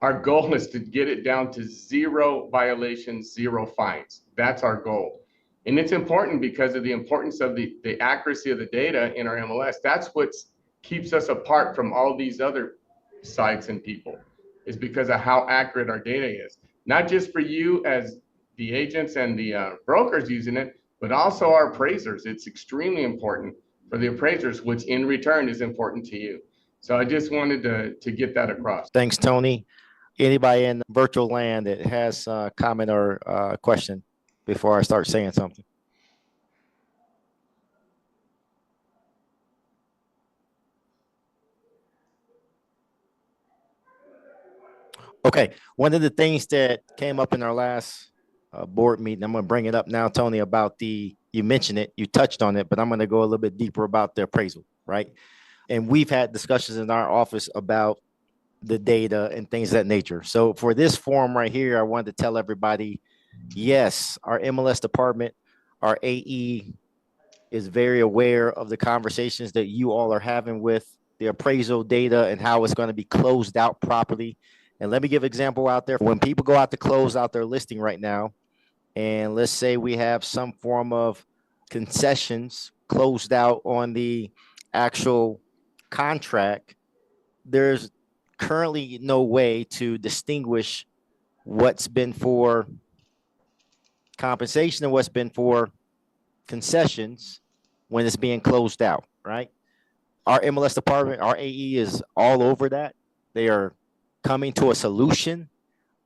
Our goal is to get it down to 0 violations, 0 fines. That's our goal. And it's important because of the importance of the accuracy of the data in our MLS. That's what keeps us apart from all these other sites and people, is because of how accurate our data is. Not just for you as the agents and the brokers using it, but also our appraisers. It's extremely important for the appraisers, which in return is important to you. So I just wanted to get that across. Thanks, Tony. Anybody in virtual land that has a comment or question before I start saying something? Okay, one of the things that came up in our last board meeting, I'm going to bring it up now, Tony, about you mentioned it, you touched on it, but I'm going to go a little bit deeper about the appraisal, right? And we've had discussions in our office about the data and things of that nature. So for this forum right here, I wanted to tell everybody, yes, our MLS department, our AE is very aware of the conversations that you all are having with the appraisal data and how it's going to be closed out properly. And let me give an example out there. When people go out to close out their listing right now, and let's say we have some form of concessions closed out on the actual contract, there's currently no way to distinguish what's been for compensation and what's been for concessions when it's being closed out, right? Our MLS department, our AE is all over that. They are coming to a solution.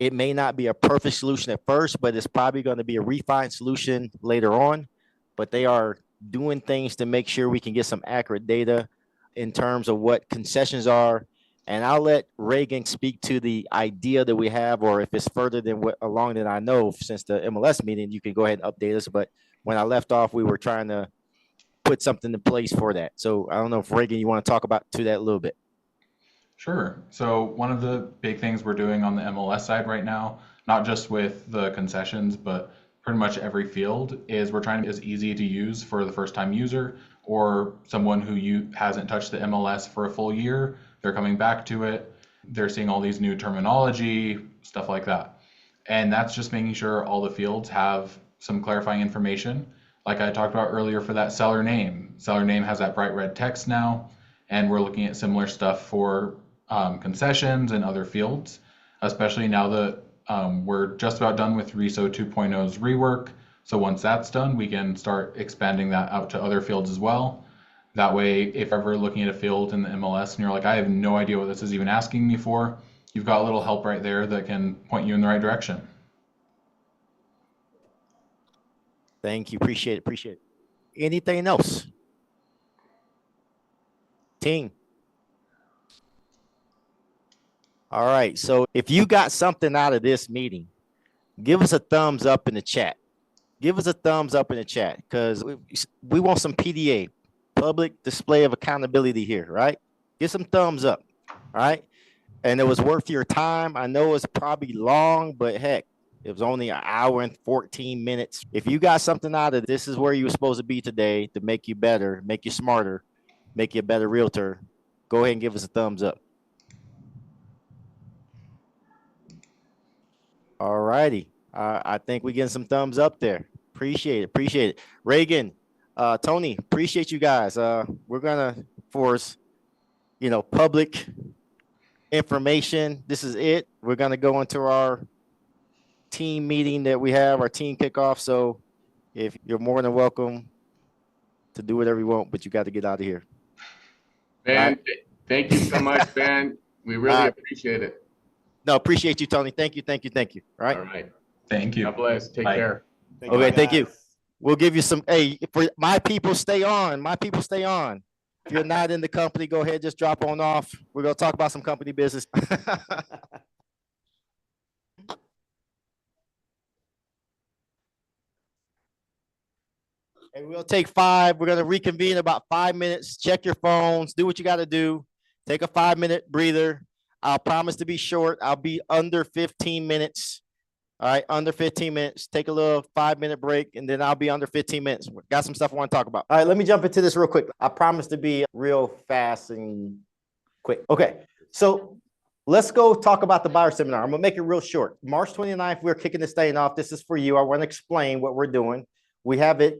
It may not be a perfect solution at first, but it's probably going to be a refined solution later on. But they are doing things to make sure we can get some accurate data in terms of what concessions are. And I'll let Reagan speak to the idea that we have, or if it's further than what along that I know since the MLS meeting, you can go ahead and update us. But when I left off, we were trying to put something in place for that. So I don't know if Reagan, you want to talk about to that a little bit. Sure. So one of the big things we're doing on the MLS side right now, not just with the concessions, but pretty much every field, is we're trying to make it as easy to use for the first time user or someone who hasn't touched the MLS for a full year. They're coming back to it. They're seeing all these new terminology, stuff like that. And that's just making sure all the fields have some clarifying information. Like I talked about earlier for that seller name. Seller name has that bright red text now. And we're looking at similar stuff for concessions and other fields, especially now that we're just about done with RESO 2.0's rework. So once that's done, we can start expanding that out to other fields as well. That way, if ever looking at a field in the MLS and you're like, I have no idea what this is even asking me for, you've got a little help right there that can point you in the right direction. Thank you. Appreciate it. Appreciate it. Anything else? Team. All right. So if you got something out of this meeting, give us a thumbs up in the chat. Give us a thumbs up in the chat because we want some PDA, public display of accountability here, right? Get some thumbs up, all right? And it was worth your time. I know it's probably long, but heck, it was only an hour and 14 minutes. If you got something out of this is where you were supposed to be today to make you better, make you smarter, make you a better realtor, go ahead and give us a thumbs up. All righty. I think we're getting some thumbs up there. Appreciate it. Appreciate it. Reagan, Tony, appreciate you guys. We're going to force, public information. This is it. We're going to go into our team meeting that we have, our team kickoff. So if you're more than welcome to do whatever you want, but you got to get out of here. Ben, thank you so much, Ben. We really appreciate it. No, appreciate you, Tony. Thank you. Thank you. Thank you. All right. All right. Thank you. God bless. Take Bye. care. Okay. Thank you. We'll give you some, hey, for my people, stay on. My people, stay on. If you're not in the company, go ahead, just drop on off. We're going to talk about some company business. And we'll take 5. We're going to reconvene in about 5 minutes. Check your phones. Do what you got to do. Take a 5-minute breather. I'll promise to be short. I'll be under 15 minutes. All right, under 15 minutes. Take a little 5-minute break, and then I'll be under 15 minutes. Got some stuff I want to talk about. All right, let me jump into this real quick. I promise to be real fast and quick. Okay, so let's go talk about the buyer seminar. I'm gonna make it real short. March 29th, we're kicking this thing off. This is for you. I want to explain what we're doing. We have it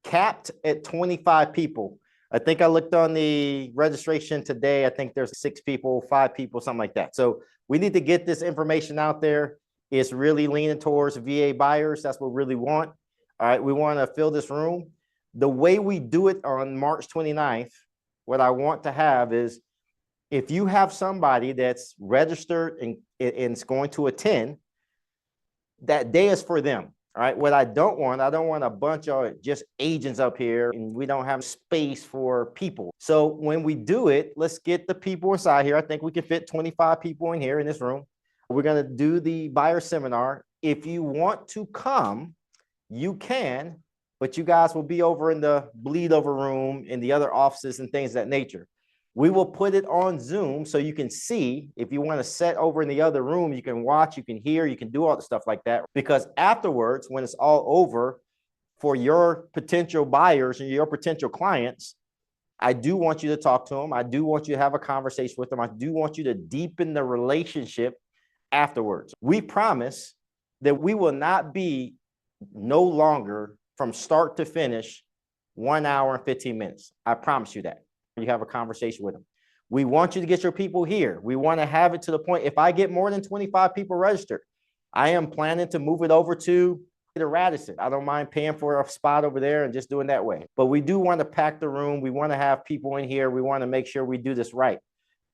capped at 25 people. I think I looked on the registration today. I think there's 6 people, 5 people, something like that. So we need to get this information out there. It's really leaning towards VA buyers. That's what we really want. All right, we want to fill this room. The way we do it on March 29th, what I want to have is, if you have somebody that's registered and is going to attend, that day is for them. All right. What I don't want a bunch of just agents up here, and we don't have space for people. So when we do it, let's get the people inside here. I think we can fit 25 people in here in this room. We're going to do the buyer seminar. If you want to come, you can, but you guys will be over in the bleed over room in the other offices and things of that nature. We will put it on Zoom so you can see. If you want to sit over in the other room, you can watch, you can hear, you can do all the stuff like that. Because afterwards, when it's all over, for your potential buyers and your potential clients, I do want you to talk to them. I do want you to have a conversation with them. I do want you to deepen the relationship afterwards. We promise that we will not be no longer from start to finish 1 hour and 15 minutes. I promise you that. You have a conversation with them. We want you to get your people here. We want to have it to the point, if I get more than 25 people registered, I am planning to move it over to the Radisson. I don't mind paying for a spot over there and just doing that way. But we do want to pack the room. We want to have people in here. We want to make sure we do this right.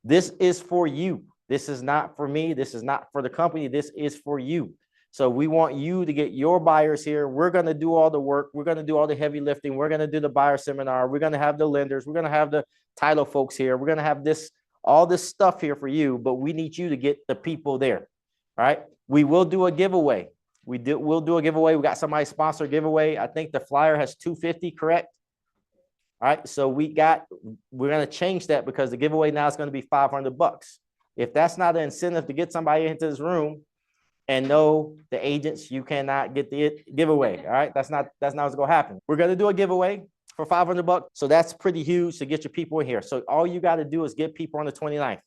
This is for you. This is not for me. This is not for the company. This is for you. So we want you to get your buyers here. We're going to do all the work. We're going to do all the heavy lifting. We're going to do the buyer seminar. We're going to have the lenders. We're going to have the title folks here. We're going to have all this stuff here for you, but we need you to get the people there. All right. We will do a giveaway. We'll do a giveaway. We got somebody sponsor giveaway. I think the flyer has 250, correct? All right. So we're going to change that because the giveaway now is going to be $500. If that's not an incentive to get somebody into this room, and no, the agents, you cannot get the giveaway. All right. That's not what's going to happen. We're going to do a giveaway for $500. So that's pretty huge to get your people in here. So all you got to do is get people on the 29th.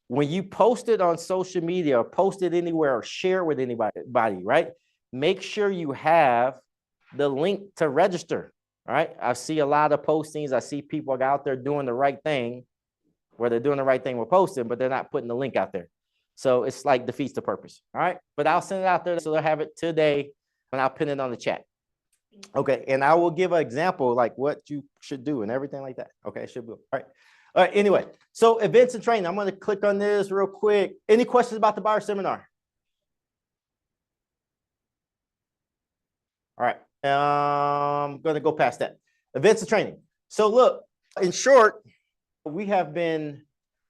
When you post it on social media, or post it anywhere, or share with anybody, right? Make sure you have the link to register. All right. I see a lot of postings. I see people out there doing the right thing, where they're doing the right thing with posting, but they're not putting the link out there. So it's like defeats the purpose. All right. But I'll send it out there so they'll have it today, and I'll pin it on the chat. Okay. And I will give an example like what you should do and everything like that. Okay. It should be. All right. All right. Anyway, so events and training. I'm going to click on this real quick. Any questions about the buyer seminar? All right. I'm going to go past that. Events and training. So look, in short, we have been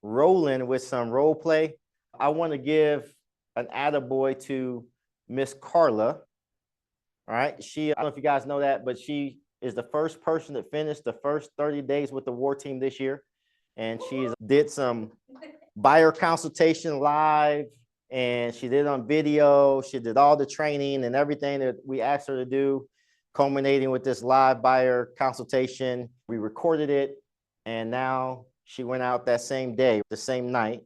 rolling with some role play. I want to give an attaboy to Miss Carla. All right. I don't know if you guys know that, but she is the first person that finished the first 30 days with the war team this year. And she did some buyer consultation live, and she did it on video. She did all the training and everything that we asked her to do, culminating with this live buyer consultation. We recorded it, and now she went out that same day, the same night,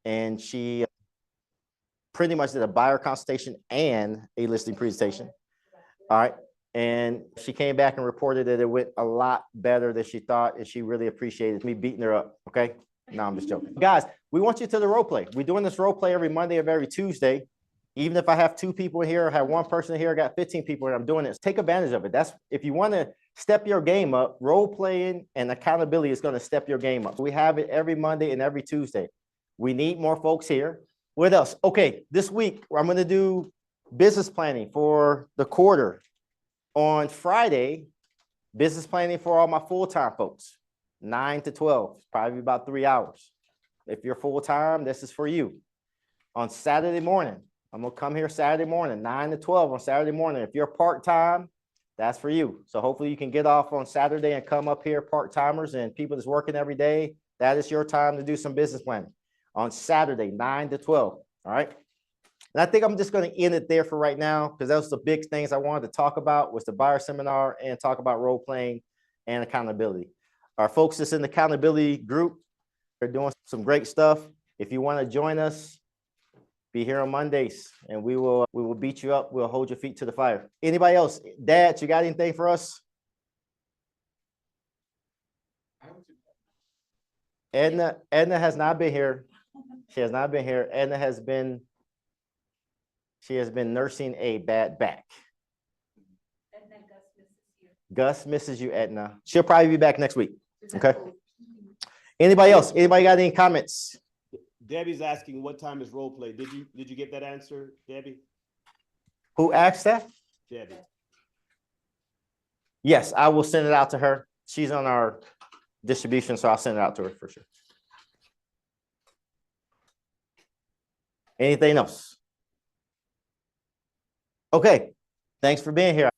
and she pretty much did a buyer consultation and a listing presentation. All right. And she came back and reported that it went a lot better than she thought, and she really appreciated me beating her up. Okay. No, I'm just joking. Guys, we want you to the role play. We're doing this role play every Monday of every Tuesday. Even if I have 2 people here, I have 1 person here, I got 15 people, and I'm doing this. Take advantage of it. That's if you want to step your game up, role playing and accountability is going to step your game up. We have it every Monday and every Tuesday. We need more folks here. What else? Okay, this week I'm going to do business planning for the quarter. On Friday, business planning for all my full-time folks, 9 to 12, probably about 3 hours. If you're full-time, this is for you. On Saturday morning, I'm going to come here Saturday morning, 9 to 12 on Saturday morning. If you're part-time, that's for you. So hopefully you can get off on Saturday and come up here, part-timers and people that's working every day. That is your time to do some business planning on Saturday, 9 to 12. All right. And I think I'm just going to end it there for right now, because those are the big things I wanted to talk about, was the buyer seminar and talk about role playing and accountability. Our folks that's in the accountability group, they're doing some great stuff. If you want to join us, be here on Mondays and we will beat you up. We'll hold your feet to the fire. Anybody else? Dad, you got anything for us? Edna has not been here. She has not been here. Edna has been nursing a bad back. Gus misses you, Edna. She'll probably be back next week. Okay. Anybody else? Anybody got any comments? Debbie's asking what time is role play. Did you get that answer, Debbie? Who asked that? Debbie. Yes, I will send it out to her. She's on our distribution, so I'll send it out to her for sure. Anything else? Okay. Thanks for being here.